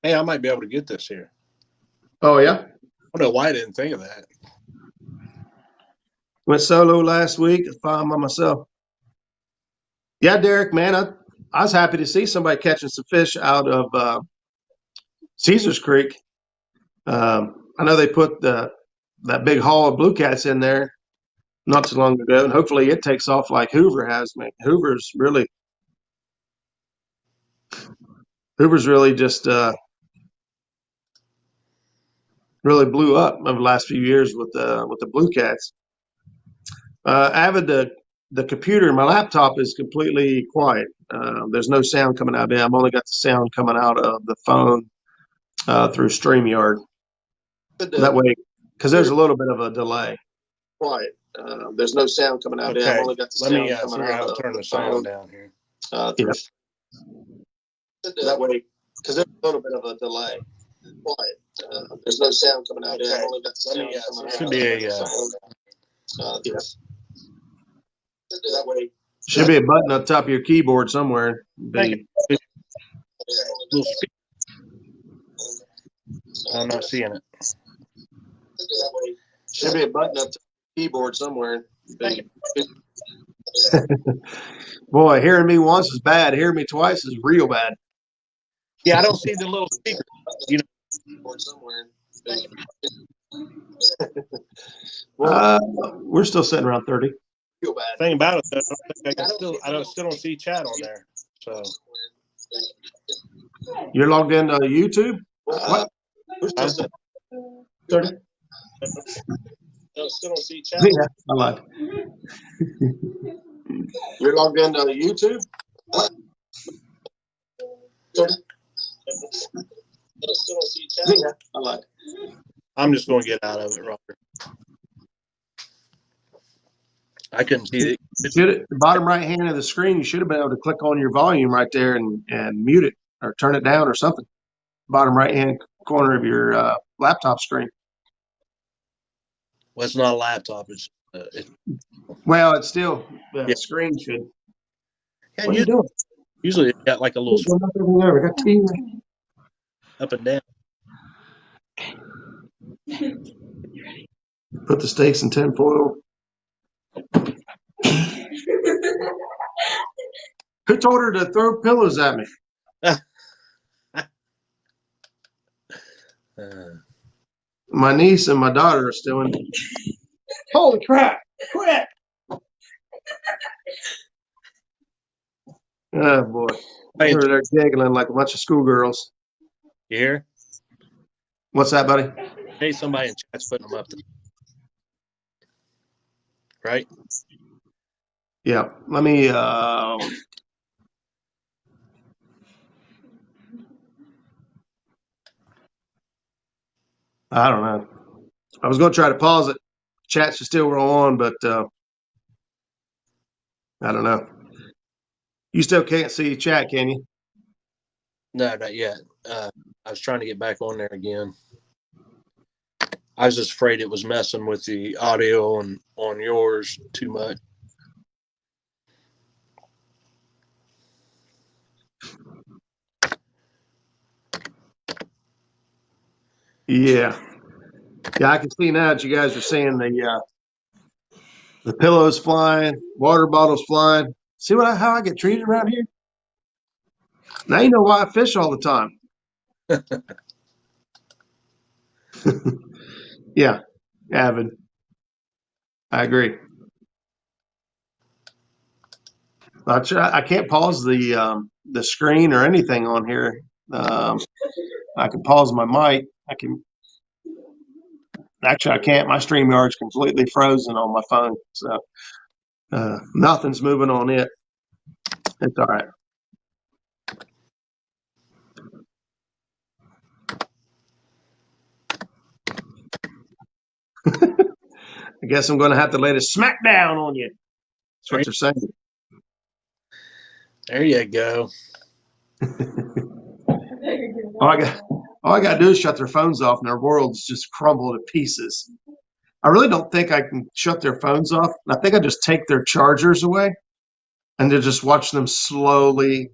hey, I might be able to get this here. Oh yeah, I don't know why I didn't think of that. Went solo last week. Found by myself. Yeah, Derek, man, I was happy to see somebody catching some fish out of Caesars Creek. I know they put that big haul of blue cats in there not too long ago, and hopefully it takes off like Hoover has. Man, Hoover's really just really blew up over the last few years with the blue cats. Avid, the computer in my laptop is completely quiet. There's no sound coming out of it. I've only got the sound coming out of the phone through StreamYard. That way, because there's a little bit of a delay. Quiet. There's no sound coming out of it. I've only got the sound coming out. Let me figure out how to turn the sound down here. That way, because there's a little bit of a delay. Quiet. There's no sound coming out of it. I've only got the sound coming out. Should be a that way. Should be a button up top of your keyboard somewhere. I'm not seeing it. Should be a button up top of your keyboard somewhere. Boy, hearing me once is bad. Hearing me twice is real bad. Yeah, I don't see the little speaker. Somewhere. We're still sitting around 30. Thing about it, though, I still don't see chat on there. So you're logged into YouTube? What? We're still sitting 30. I still don't see chat. Yeah, I lied. You're logged into YouTube? What? 30. I still don't see chat. Yeah, I lied. I'm just going to get out of it, Robert. I couldn't see it. The bottom right hand of the screen, you should have been able to click on your volume right there and mute it or turn it down or something. Bottom right hand corner of your laptop screen. Well, it's not a laptop. It's well, it's still the yeah. screen should. Yeah, What are you doing? Usually it's got like a little We got TV. up and down. Put the steaks in tinfoil. Who told her to throw pillows at me? My niece and my daughter are still in. Holy crap! Quit! Oh boy, they're giggling like a bunch of schoolgirls. You hear? What's that, buddy? Hey, somebody in chat's putting them up there. Right? Yeah. Let me. I don't know. I was going to try to pause it. Chat should still roll on, but I don't know. You still can't see chat, can you? No, not yet. I was trying to get back on there again. I was just afraid it was messing with the audio and on yours too much. Yeah. Yeah, I can see now that you guys are seeing the pillows flying, water bottles flying. See how I get treated around here? Now you know why I fish all the time. Yeah, avid. I agree. I can't pause the screen or anything on here. I can pause my mic. I can't. My StreamYard's completely frozen on my phone, so nothing's moving on it. It's all right. I guess I'm going to have to lay the smack down on you. That's what you're saying. There you go. All I got to do is shut their phones off, and their worlds just crumble to pieces. I really don't think I can shut their phones off. I think I just take their chargers away, and to just watch them slowly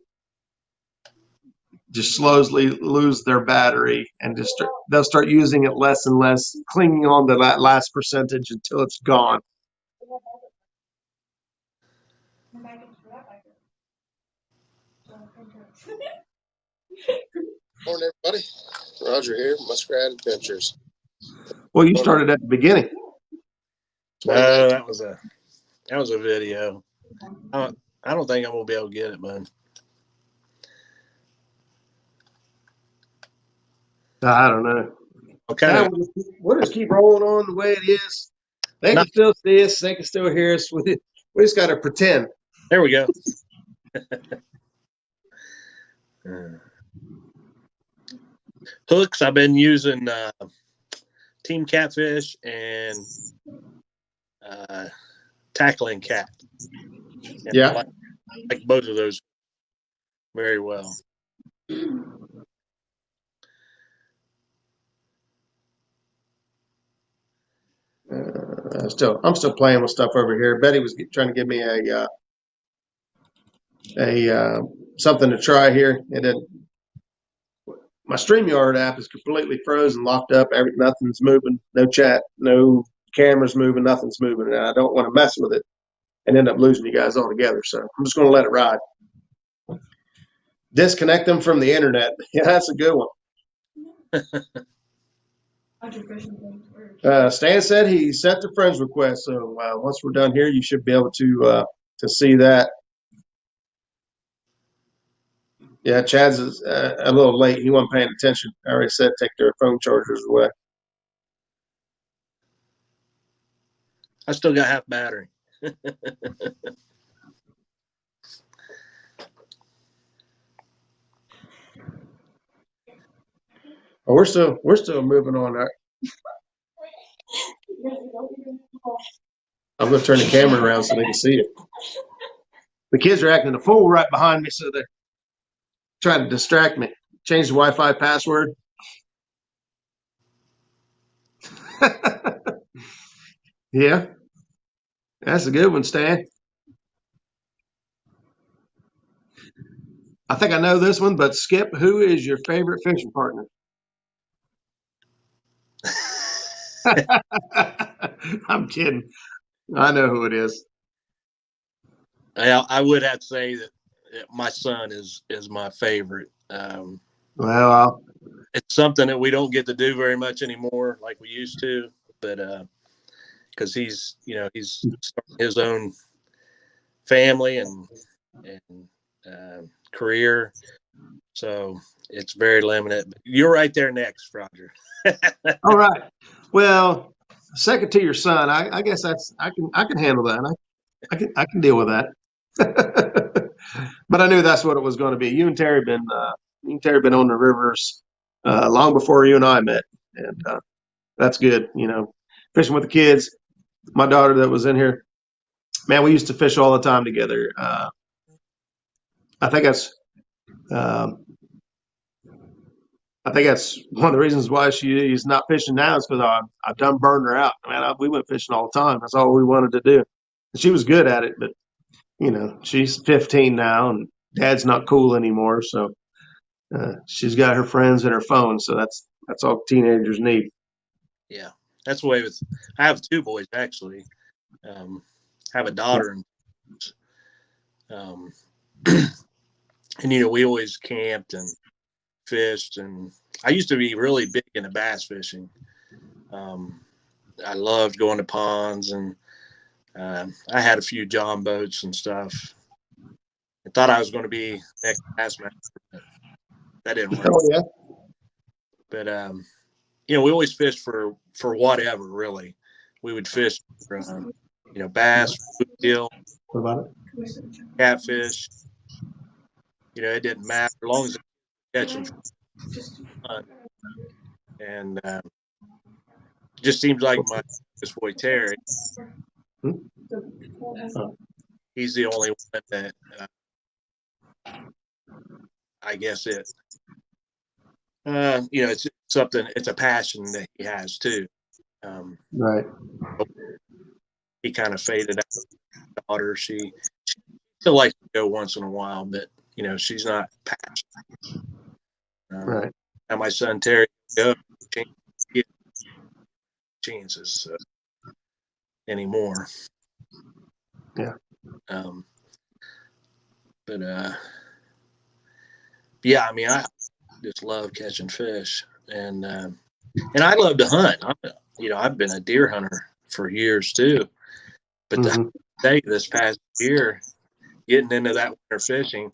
lose their battery, and they'll start using it less and less, clinging on to that last percentage until it's gone. Morning, everybody. Roger here, Muskrat Adventures. Well, you started at the beginning. No, that was a video. I don't think I'm gonna be able to get it, man. I don't know. Okay. We'll just keep rolling on the way it is. They can still see us. They can still hear us. We just got to pretend. There we go. Hooks, I've been using Team Catfish and Tackling Cat. And yeah. I like both of those very well. I'm still playing with stuff over here. Betty was trying to give me a something to try here, and then my StreamYard app is completely frozen, locked up. Nothing's moving, no chat, no cameras moving, nothing's moving, and I don't want to mess with it and end up losing you guys altogether. So I'm just going to let it ride. Disconnect them from the internet. Yeah, that's a good one. Stan said he sent the friends request, so once we're done here, you should be able to see that. Yeah, Chad's is a little late. He wasn't paying attention. I already said take their phone chargers away. I still got half battery. Oh, we're still moving on. I'm going to turn the camera around so they can see it. The kids are acting a fool right behind me, so they're trying to distract me. Change the Wi-Fi password. Yeah, that's a good one, Stan. I think I know this one, but Skip, who is your favorite fishing partner? I'm kidding. I know who it is. I would have to say that my son is my favorite. Well, It's something that we don't get to do very much anymore, like we used to. But because he's starting his own family and career, so it's very limited. But you're right there next, Roger. all right. Well, second to your son, I guess I can handle that. I can deal with that. But I knew that's what it was going to be. You and Terry been on the rivers long before you and I met, and that's good. Fishing with the kids. My daughter that was in here, man, we used to fish all the time together. I think that's um, one of the reasons why she is not fishing now is because I've done burned her out. Man, we went fishing all the time. That's all we wanted to do. And she was good at it, but she's 15 now, and Dad's not cool anymore. So she's got her friends and her phone. So that's all teenagers need. Yeah, that's the way with. I have two boys actually. Have a daughter, and and we always camped and fished, and I used to be really big into bass fishing. I loved going to ponds, and I had a few John boats and stuff. I thought I was going to be next bassmaster, but that didn't work. Oh yeah. But we always fished for whatever. Really, we would fish for bass, bluegill, What about it? catfish. It didn't matter as long as it catching fun. And it just seems like my this boy Terry, he's the only one that I guess it's something. It's a passion that he has too. Right. He kind of faded out. Daughter, she still likes to go once in a while, but she's not passionate. Right. And my son Terry go chances anymore. Yeah. But yeah, I mean, I just love catching fish, and I love to hunt. I've been a deer hunter for years too, but to say this past year, getting into that winter fishing,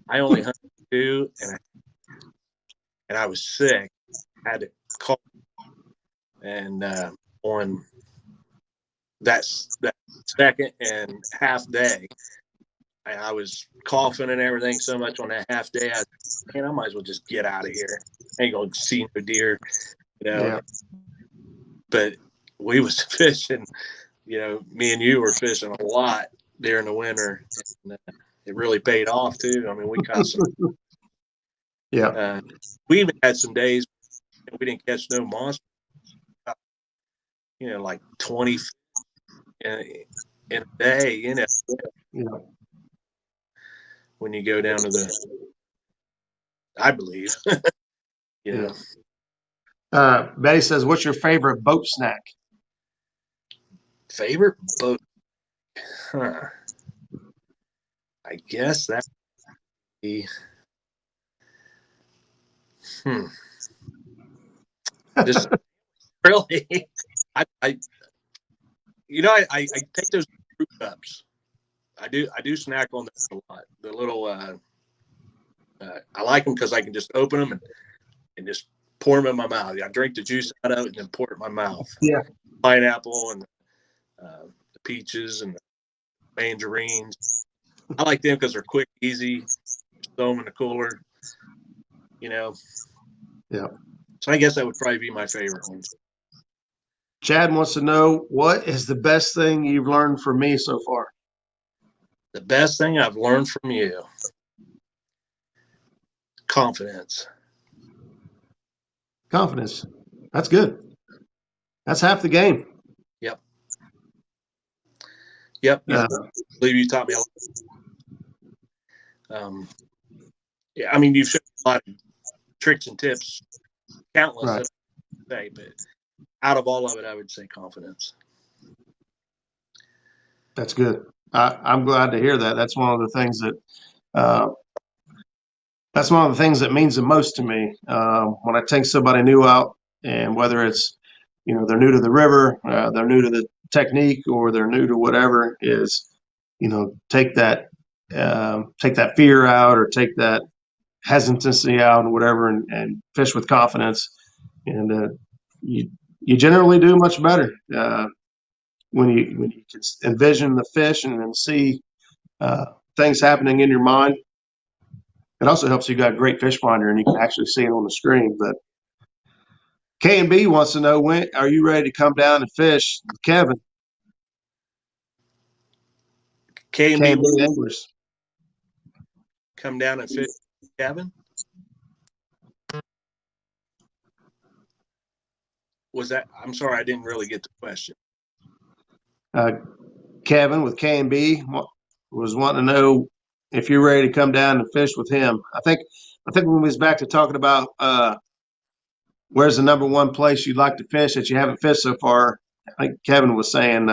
I only hunted 2, and I was sick. I had to call, and on that second and half day, I was coughing and everything so much on that half day. I might as well just get out of here. I ain't gonna see no deer, Yeah. But we was fishing. Me and you were fishing a lot during the winter, and it really paid off too. I mean, we caught some. Yeah. We even had some days we didn't catch no monster. Like 20 in a day. Yeah. When you go down to I believe. Yeah. Betty says, "What's your favorite boat snack?" Favorite boat? Huh. I guess that would be. Just really, I take those fruit cups. I do snack on those a lot. The little, I like them because I can just open them and just pour them in my mouth. I drink the juice out of it and then pour it in my mouth. Yeah. Pineapple and the peaches and the mandarines. I like them because they're quick, easy. Just throw them in the cooler. Yeah. So I guess that would probably be my favorite ones. Chad wants to know, what is the best thing you've learned from me so far? The best thing I've learned from you. Confidence. Confidence. That's good. That's half the game. Yep. I believe you taught me a lot. Yeah, I mean, you've shown a lot of tricks and tips, countless, Right. I would say, but out of all of it, I would say confidence. That's good. I'm glad to hear that. That's one of the things that means the most to me. When I take somebody new out, and whether it's, they're new to the river, they're new to the technique, or they're new to whatever, is, take that fear out, or take that hesitancy out, or whatever, and fish with confidence. And you generally do much better when you can envision the fish and then see things happening in your mind. It also helps you got a great fish finder and you can actually see it on the screen. But K&B wants to know, when are you ready to come down and fish with Kevin? K&B Anglers. Come down and fish with Kevin? Was that? I'm sorry, I didn't really get the question. Kevin with K&B was wanting to know if you're ready to come down and fish with him. I think when we was back to talking about where's the number one place you'd like to fish that you haven't fished so far, I think Kevin was saying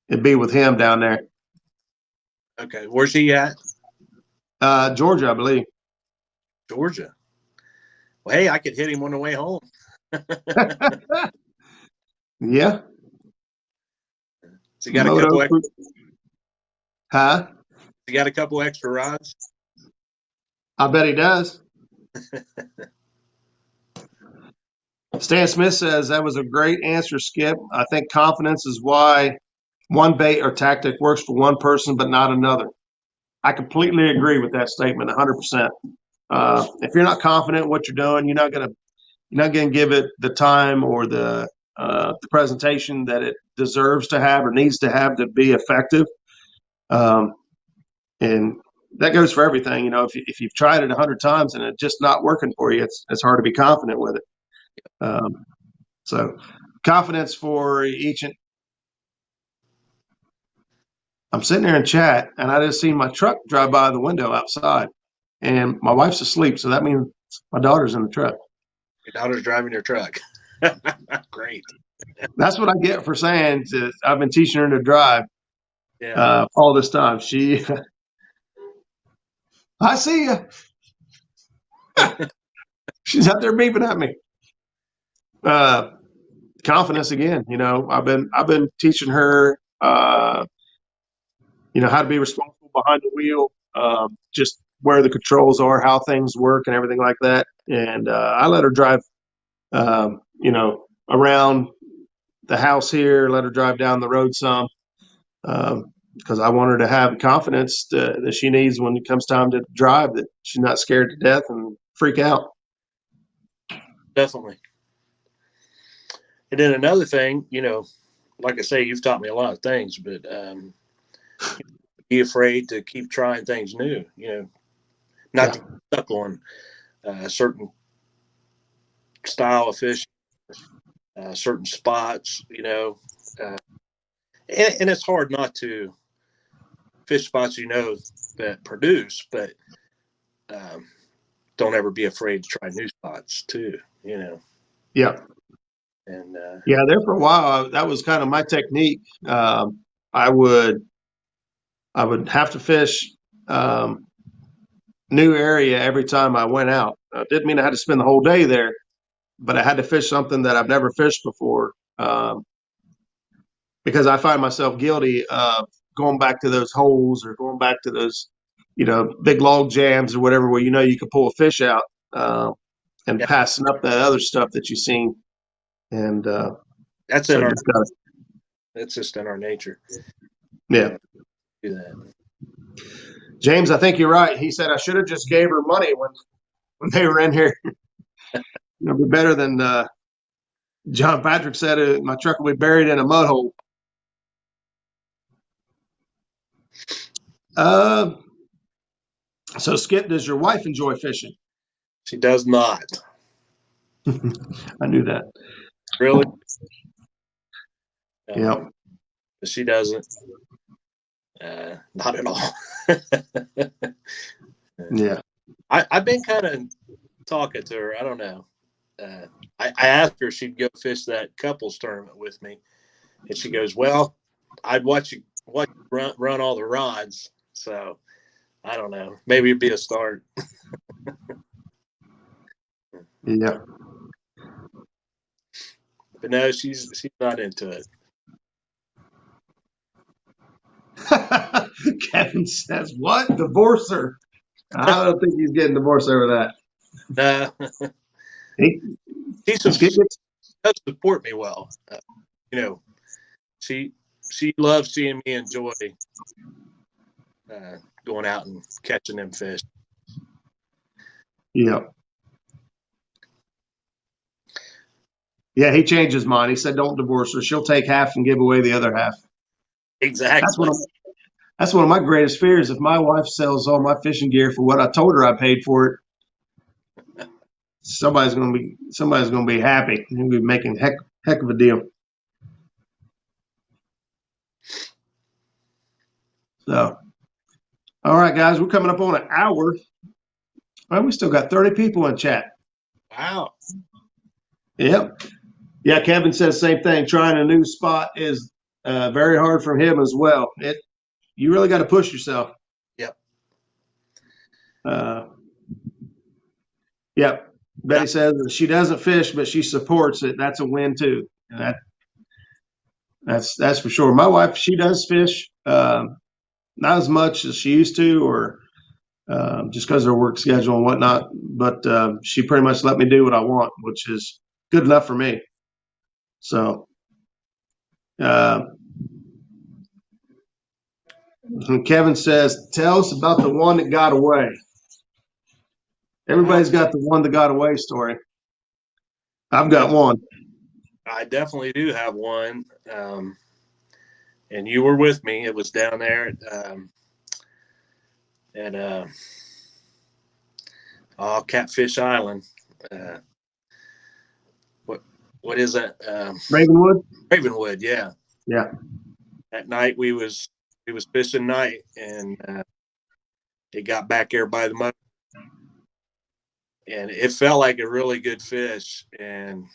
it'd be with him down there. Okay, where's he at? Georgia, I believe. Georgia. Well, hey, I could hit him on the way home. Yeah. So you got a couple extra, huh? you got a couple extra rods? I bet he does. Stan Smith says that was a great answer, Skip. I think confidence is why one bait or tactic works for one person but not another. I completely agree with that statement, 100%. If you're not confident in what you're doing, you're not gonna give it the time or the presentation that it deserves to have or needs to have to be effective. And that goes for everything. If you've tried it 100 times and it's just not working for you, it's hard to be confident with it. So confidence for each. I'm sitting there in chat and I just see my truck drive by the window outside, and my wife's asleep. So that means my daughter's in the truck. Your daughter's driving your truck. Great. That's what I get for saying I've been teaching her to drive all this time. I see you. She's out there beeping at me. Confidence again. I've been teaching her, how to be responsible behind the wheel, just where the controls are, how things work, and everything like that. And I let her drive, around the house here. Let her drive down the road some, because I want her to have confidence that she needs when it comes time to drive, that she's not scared to death and freak out. Definitely. And then another thing, like I say, you've taught me a lot of things, but be afraid to keep trying things new, not to get stuck on a certain style of fish, certain spots, and it's hard not to fish spots, that produce, but don't ever be afraid to try new spots too, Yeah. And there for a while, that was kind of my technique. I would have to fish new area every time I went out. Didn't mean I had to spend the whole day there, but I had to fish something that I've never fished before, because I find myself guilty of going back to those holes or going back to those, big log jams or whatever, where you can pull a fish out, and passing up that other stuff that you've seen. And that's that's just in our nature. Yeah. Do that. James, I think you're right. He said I should have just gave her money when they were in here. It'd be better than John Patrick said my truck will be buried in a mud hole. So Skip, does your wife enjoy fishing? She does not. I knew that. Really? Yep. She doesn't. Not at all. Yeah. I've been kind of talking to her. I don't know. I asked her if she'd go fish that couples tournament with me, and she goes, "Well, I'd watch you run all the rods." So I don't know. Maybe it'd be a start. Yeah. But no, she's not into it. Kevin says, "What? Divorce her?" I don't think he's getting divorced over that. She does support me well. You know, she loves seeing me enjoy going out and catching them fish. Yeah. Yeah, he changed his mind. He said, "Don't divorce her. She'll take half and give away the other half." Exactly. That's one of my greatest fears. If my wife sells all my fishing gear for what I told her I paid for it, somebody's gonna be happy. He'll be making heck of a deal. So, all right, guys, we're coming up on an hour. Well, we still got 30 people in chat. Wow. Yep. Yeah, Kevin says the same thing. Trying a new spot is very hard for him as well. You really got to push yourself. Yep. Yep. Betty says that she doesn't fish, but she supports it. That's a win too. And that's for sure. My wife, she does fish, not as much as she used to, or just because of her work schedule and whatnot. But she pretty much let me do what I want, which is good enough for me. So, Kevin says, "Tell us about the one that got away." Everybody's got the one that got away story. I've got one. I definitely do have one. And you were with me. It was down there at Catfish Island. What is that? Ravenwood? Ravenwood, yeah. Yeah. That night we was fishing night, and it got back there by the mud, and it felt like a really good fish, and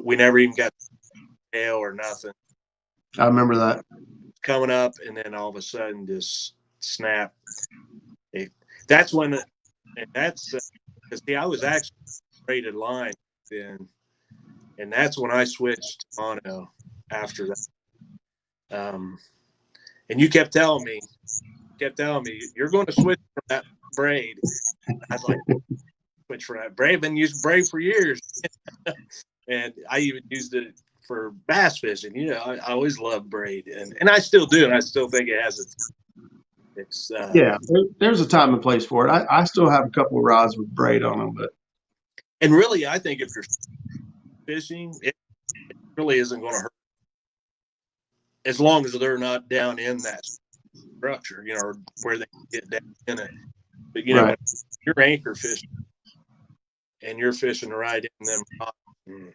we never even got tail or nothing. I remember that. Coming up, and then all of a sudden just snap. That's when, and that's because I was actually rated line then, and that's when I switched to mono after that. And you kept telling me, you're going to switch from that braid. I was like, switch from that braid. I've been using braid for years, and I even used it for bass fishing. You know, I always loved braid, and I still do. And I still think it has its yeah. There's a time and place for it. I still have a couple of rods with braid on them, but and really, I think if you're fishing, it really isn't going to hurt as long as they're not down in that structure, you know, or where they get down in it. But you know, when you're anchor fishing and you're fishing right in them rocks and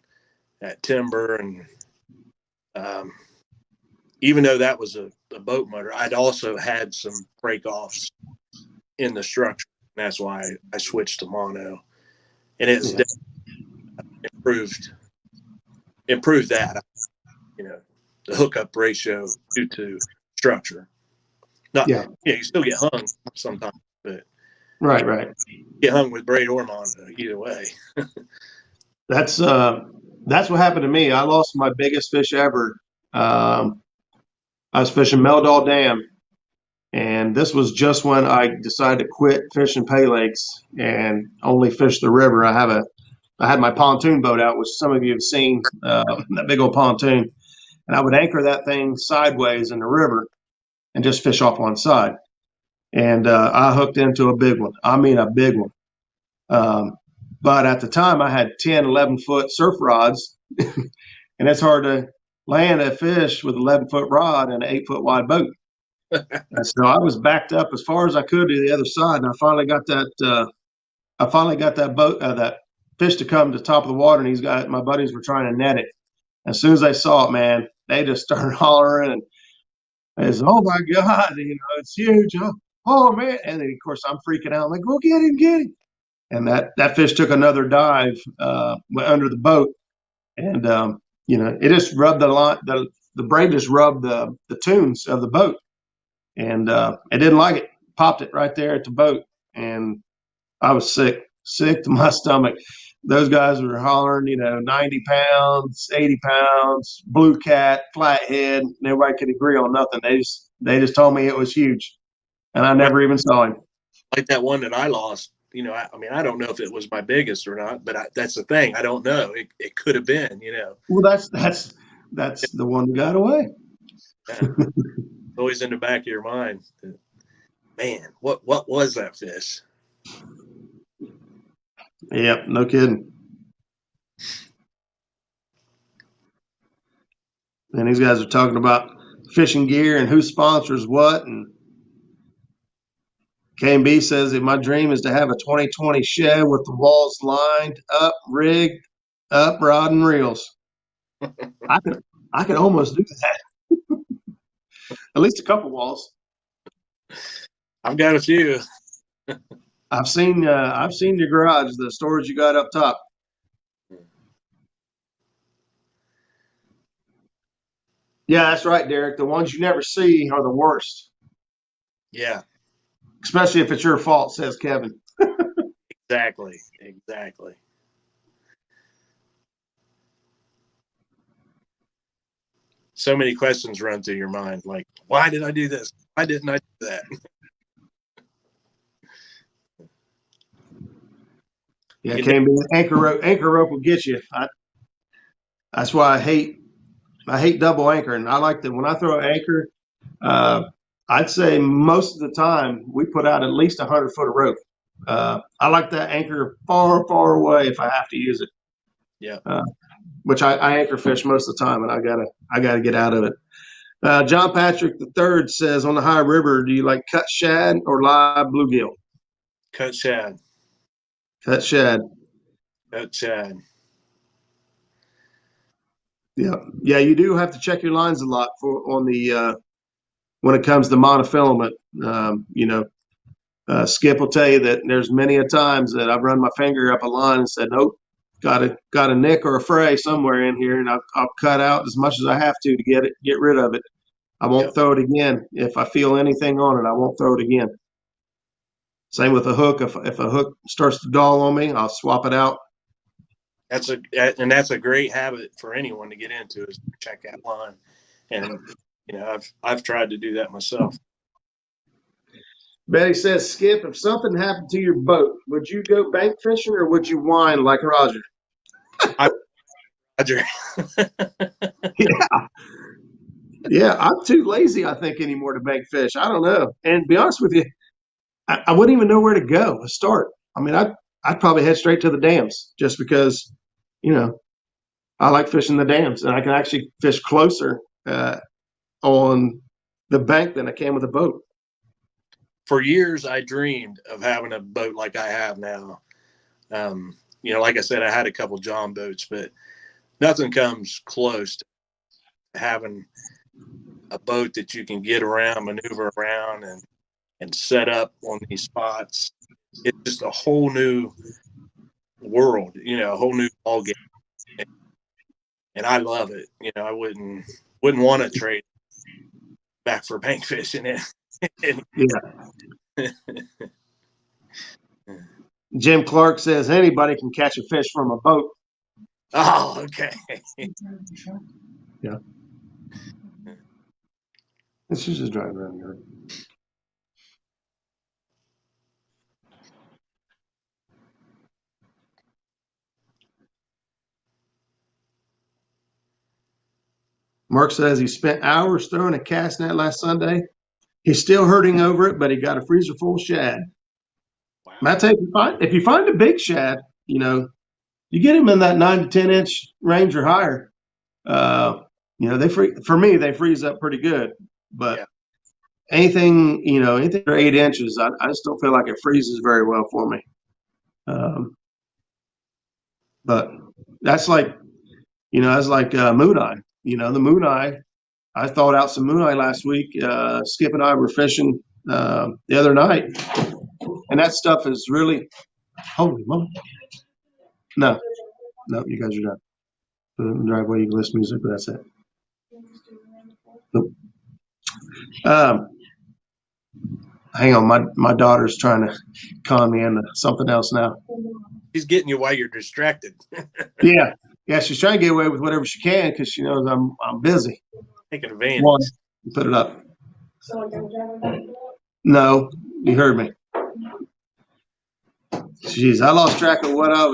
that timber, and even though that was a boat motor, I'd also had some break-offs in the structure. And that's why I switched to mono, and it's improved that, you know, the hookup ratio due to structure. Not, you still get hung sometimes, but right. Get hung with braid or mono either way. That's what happened to me. I lost my biggest fish ever. I was fishing Meldal Dam, and this was just when I decided to quit fishing pay lakes and only fish the river. I had my pontoon boat out, which some of you have seen, that big old pontoon, and I would anchor that thing sideways in the river and just fish off one side. And I hooked into a big one. I mean, a big one. But at the time, I had 10, 11-foot surf rods and it's hard to land a fish with 11-foot rod and an 8-foot wide boat. And so I was backed up as far as I could to the other side, and I finally got that. I finally got that boat, that fish to come to the top of the water, and my buddies were trying to net it. As soon as they saw it, man, they just started hollering and it's, oh my God, it's huge. Oh man. And then of course I'm freaking out. I'm like, go get him. And that fish took another dive, went under the boat. And, it just rubbed the braid just rubbed the tunes of the boat. And, it didn't like it, popped it right there at the boat. And I was sick to my stomach. Those guys were hollering, 90 pounds, 80 pounds, blue cat, flathead, and everybody could agree on nothing. They just told me it was huge, and I never even saw him. Like that one that I lost. I don't know if it was my biggest or not, but that's the thing. I don't know. It could have been. Well, that's the one that got away. Yeah. Always in the back of your mind. Man, what was that fish? Yep, no kidding. And these guys are talking about fishing gear and who sponsors what. And KMB says that my dream is to have a 2020 shed with the walls lined up, rigged up, rod and reels. I could almost do that. At least a couple walls. I've got a few. I've seen your garage, the storage you got up top. Yeah, that's right, Derek. The ones you never see are the worst. Yeah. Especially if it's your fault, says Kevin. Exactly. So many questions run through your mind, like, why did I do this? Why didn't I do that? Yeah, it can't be. Anchor rope will get you. That's why I hate double anchor. And I like that when I throw an anchor, I'd say most of the time we put out at least 100 foot of rope. I like that anchor far, far away if I have to use it. Yeah. Which I anchor fish most of the time, and I gotta get out of it. John Patrick III says, on the high river, do you like cut shad or live bluegill? Cut shad. Cut shad. Yeah. You do have to check your lines a lot when it comes to monofilament. Skip will tell you that there's many a times that I've run my finger up a line and said, nope, got a nick or a fray somewhere in here, and I'll cut out as much as I have to get rid of it. I won't throw it again. If I feel anything on it, I won't throw it again. Same with a hook. If a hook starts to dull on me, I'll swap it out. That's a great habit for anyone to get into, is to check that line. And I've tried to do that myself. Betty says, Skip, if something happened to your boat, would you go bank fishing or would you whine like Roger? Roger. Yeah, I'm too lazy, I think, anymore to bank fish. I don't know. And to be honest with you, I wouldn't even know where to go to start. I mean, I'd probably head straight to the dams just because, I like fishing the dams, and I can actually fish closer on the bank than I can with a boat. For years, I dreamed of having a boat like I have now. Like I said, I had a couple John boats, but nothing comes close to having a boat that you can get around, maneuver around, and set up on these spots. It's just a whole new world, a whole new ball game. And I love it. I wouldn't want to trade back for bank fishing. Yeah. Jim Clark says anybody can catch a fish from a boat. Oh, okay. Yeah. She's just driving around here. Mark says he spent hours throwing a cast net last Sunday. He's still hurting over it, but he got a freezer full of shad. Wow. Matt, if you find a big shad, you you get them in that 9 to 10 inch range or higher. For me, they freeze up pretty good. But Yeah. anything under 8 inches, I just don't feel like it freezes very well for me. But that's like, moon eye. The moon eye. I thawed out some moon eye last week. Skip and I were fishing the other night, and that stuff is really holy moly. No, you guys are done. Put it in the driveway. You can listen to music, but that's it. Nope. Hang on, my daughter's trying to con me into something else now. She's getting you while you're distracted. Yeah, she's trying to get away with whatever she can because she knows I'm busy. Taking advantage. One, put it up. No, you heard me. Jeez, I lost track of what I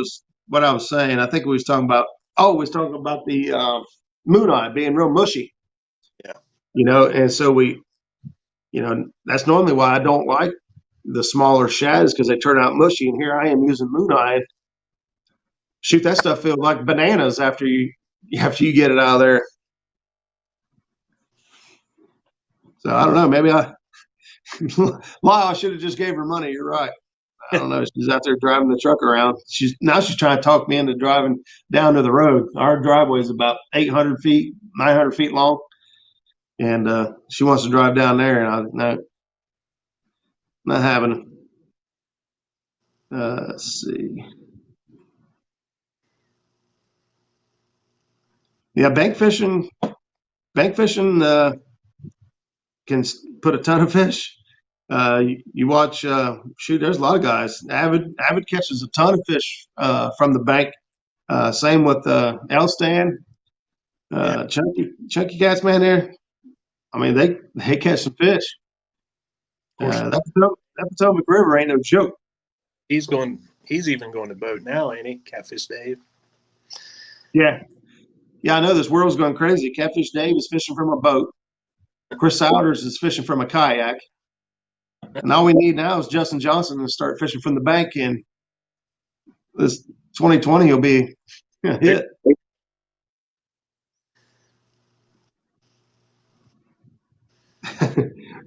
was saying. I think we was talking about. Oh, we was talking about the moon eye being real mushy. Yeah. And so that's normally why I don't like the smaller shads because they turn out mushy. And here I am using moon eye. Shoot, that stuff feels like bananas after you get it out of there. So I don't know. Maybe Lyle, I should have just gave her money. You're right. I don't know. She's out there driving the truck around. She's trying to talk me into driving down to the road. Our driveway is about 800 feet, 900 feet long. And she wants to drive down there. And no, not having it. Let's see. Yeah, bank fishing can put a ton of fish. You watch, there's a lot of guys. Avid catches a ton of fish from the bank. Same with L-Stand. Chunky cats, man, there. I mean, they catch some fish. That Potomac River ain't no joke. He's even going to boat now, ain't he? Catfish Dave. Yeah, I know this world's going crazy. Catfish Dave is fishing from a boat. Chris Souders is fishing from a kayak. And all we need now is Justin Johnson to start fishing from the bank, and this 2020 will be a hit.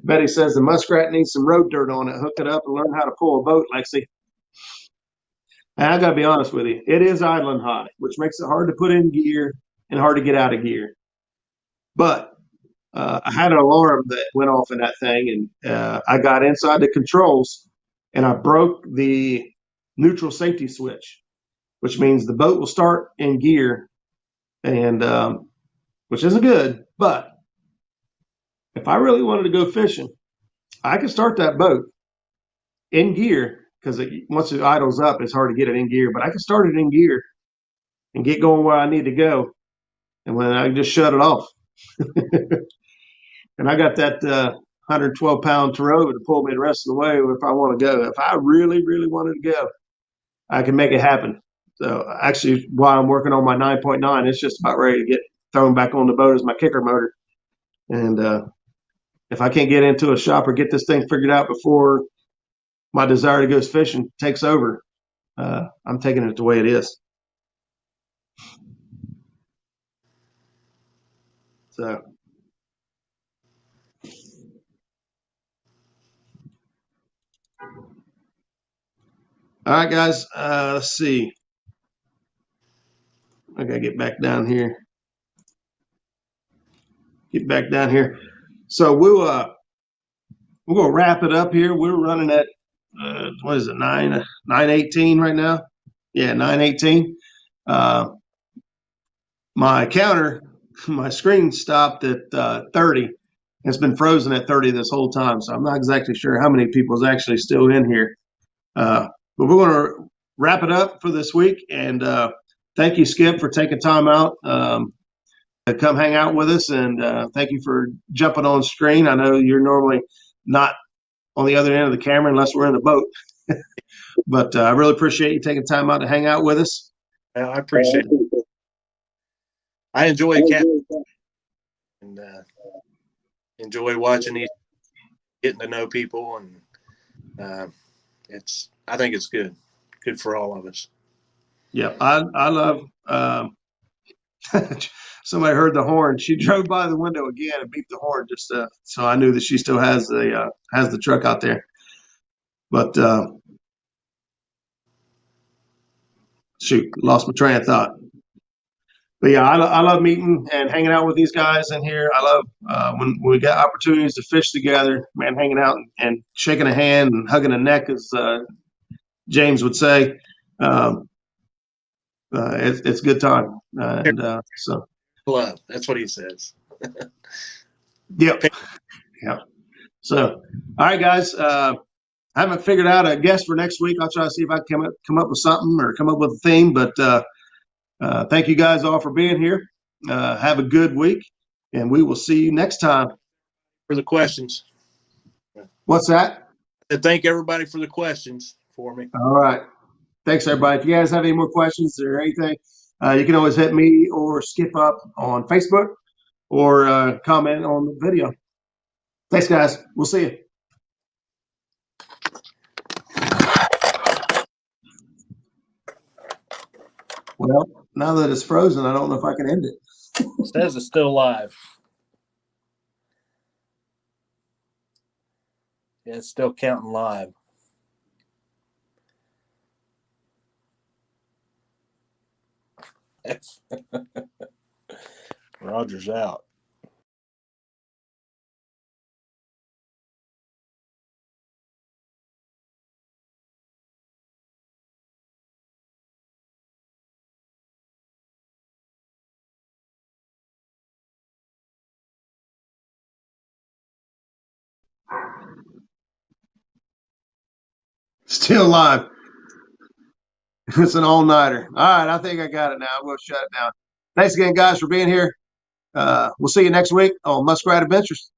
Betty says the Muskrat needs some road dirt on it. Hook it up and learn how to pull a boat, Lexi. And I got to be honest with you. It is idling high, which makes it hard to put in gear and hard to get out of gear. But I had an alarm that went off in that thing, and I got inside the controls, and I broke the neutral safety switch, which means the boat will start in gear, and which isn't good. But if I really wanted to go fishing, I could start that boat in gear because once it idles up, it's hard to get it in gear. But I can start it in gear and get going where I need to go, and when I just shut it off. And I got that 112-pound Tarova to pull me the rest of the way if I want to go. If I really, really wanted to go, I can make it happen. So actually, while I'm working on my 9.9, it's just about ready to get thrown back on the boat as my kicker motor. And if I can't get into a shop or get this thing figured out before my desire to go fishing takes over, I'm taking it the way it is. So. All right, guys. Let's see. I gotta get back down here. So we'll gonna wrap it up here. We're running at what is it, 9:18 right now? Yeah, 9:18. My counter, my screen stopped at 30. It's been frozen at 30 this whole time, so I'm not exactly sure how many people is actually still in here. But we're going to wrap it up for this week. And thank you, Skip, for taking time out to come hang out with us. And thank you for jumping on screen. I know you're normally not on the other end of the camera unless we're in the boat. But I really appreciate you taking time out to hang out with us. I appreciate it. I enjoy cat and enjoy watching these, getting to know people, and I think it's good for all of us. Yeah, I love. Somebody heard the horn. She drove by the window again and beeped the horn just so I knew that she still has the truck out there. But shoot, lost my train of thought. But yeah, I love meeting and hanging out with these guys in here. I love when we get opportunities to fish together, man, hanging out and shaking a hand and hugging a neck, as James would say. It's a good time. And so. Love. That's what he says. Yep. Yeah. So, all right, guys. I haven't figured out a guest for next week. I'll try to see if I can come up with something or come up with a theme. But thank you guys all for being here. Have a good week, and we will see you next time. For the questions. What's that? And thank everybody for the questions for me. All right. Thanks, everybody. If you guys have any more questions or anything, you can always hit me or Skip up on Facebook or comment on the video. Thanks, guys. We'll see you. Well, now that it's frozen, I don't know if I can end it. It says it's still live. Yeah, it's still counting live. Roger's out. Still live. It's an all-nighter. All right, I think I got it now. I'm going to shut it down. Thanks again, guys, for being here. We'll see you next week on Muskrat Adventures.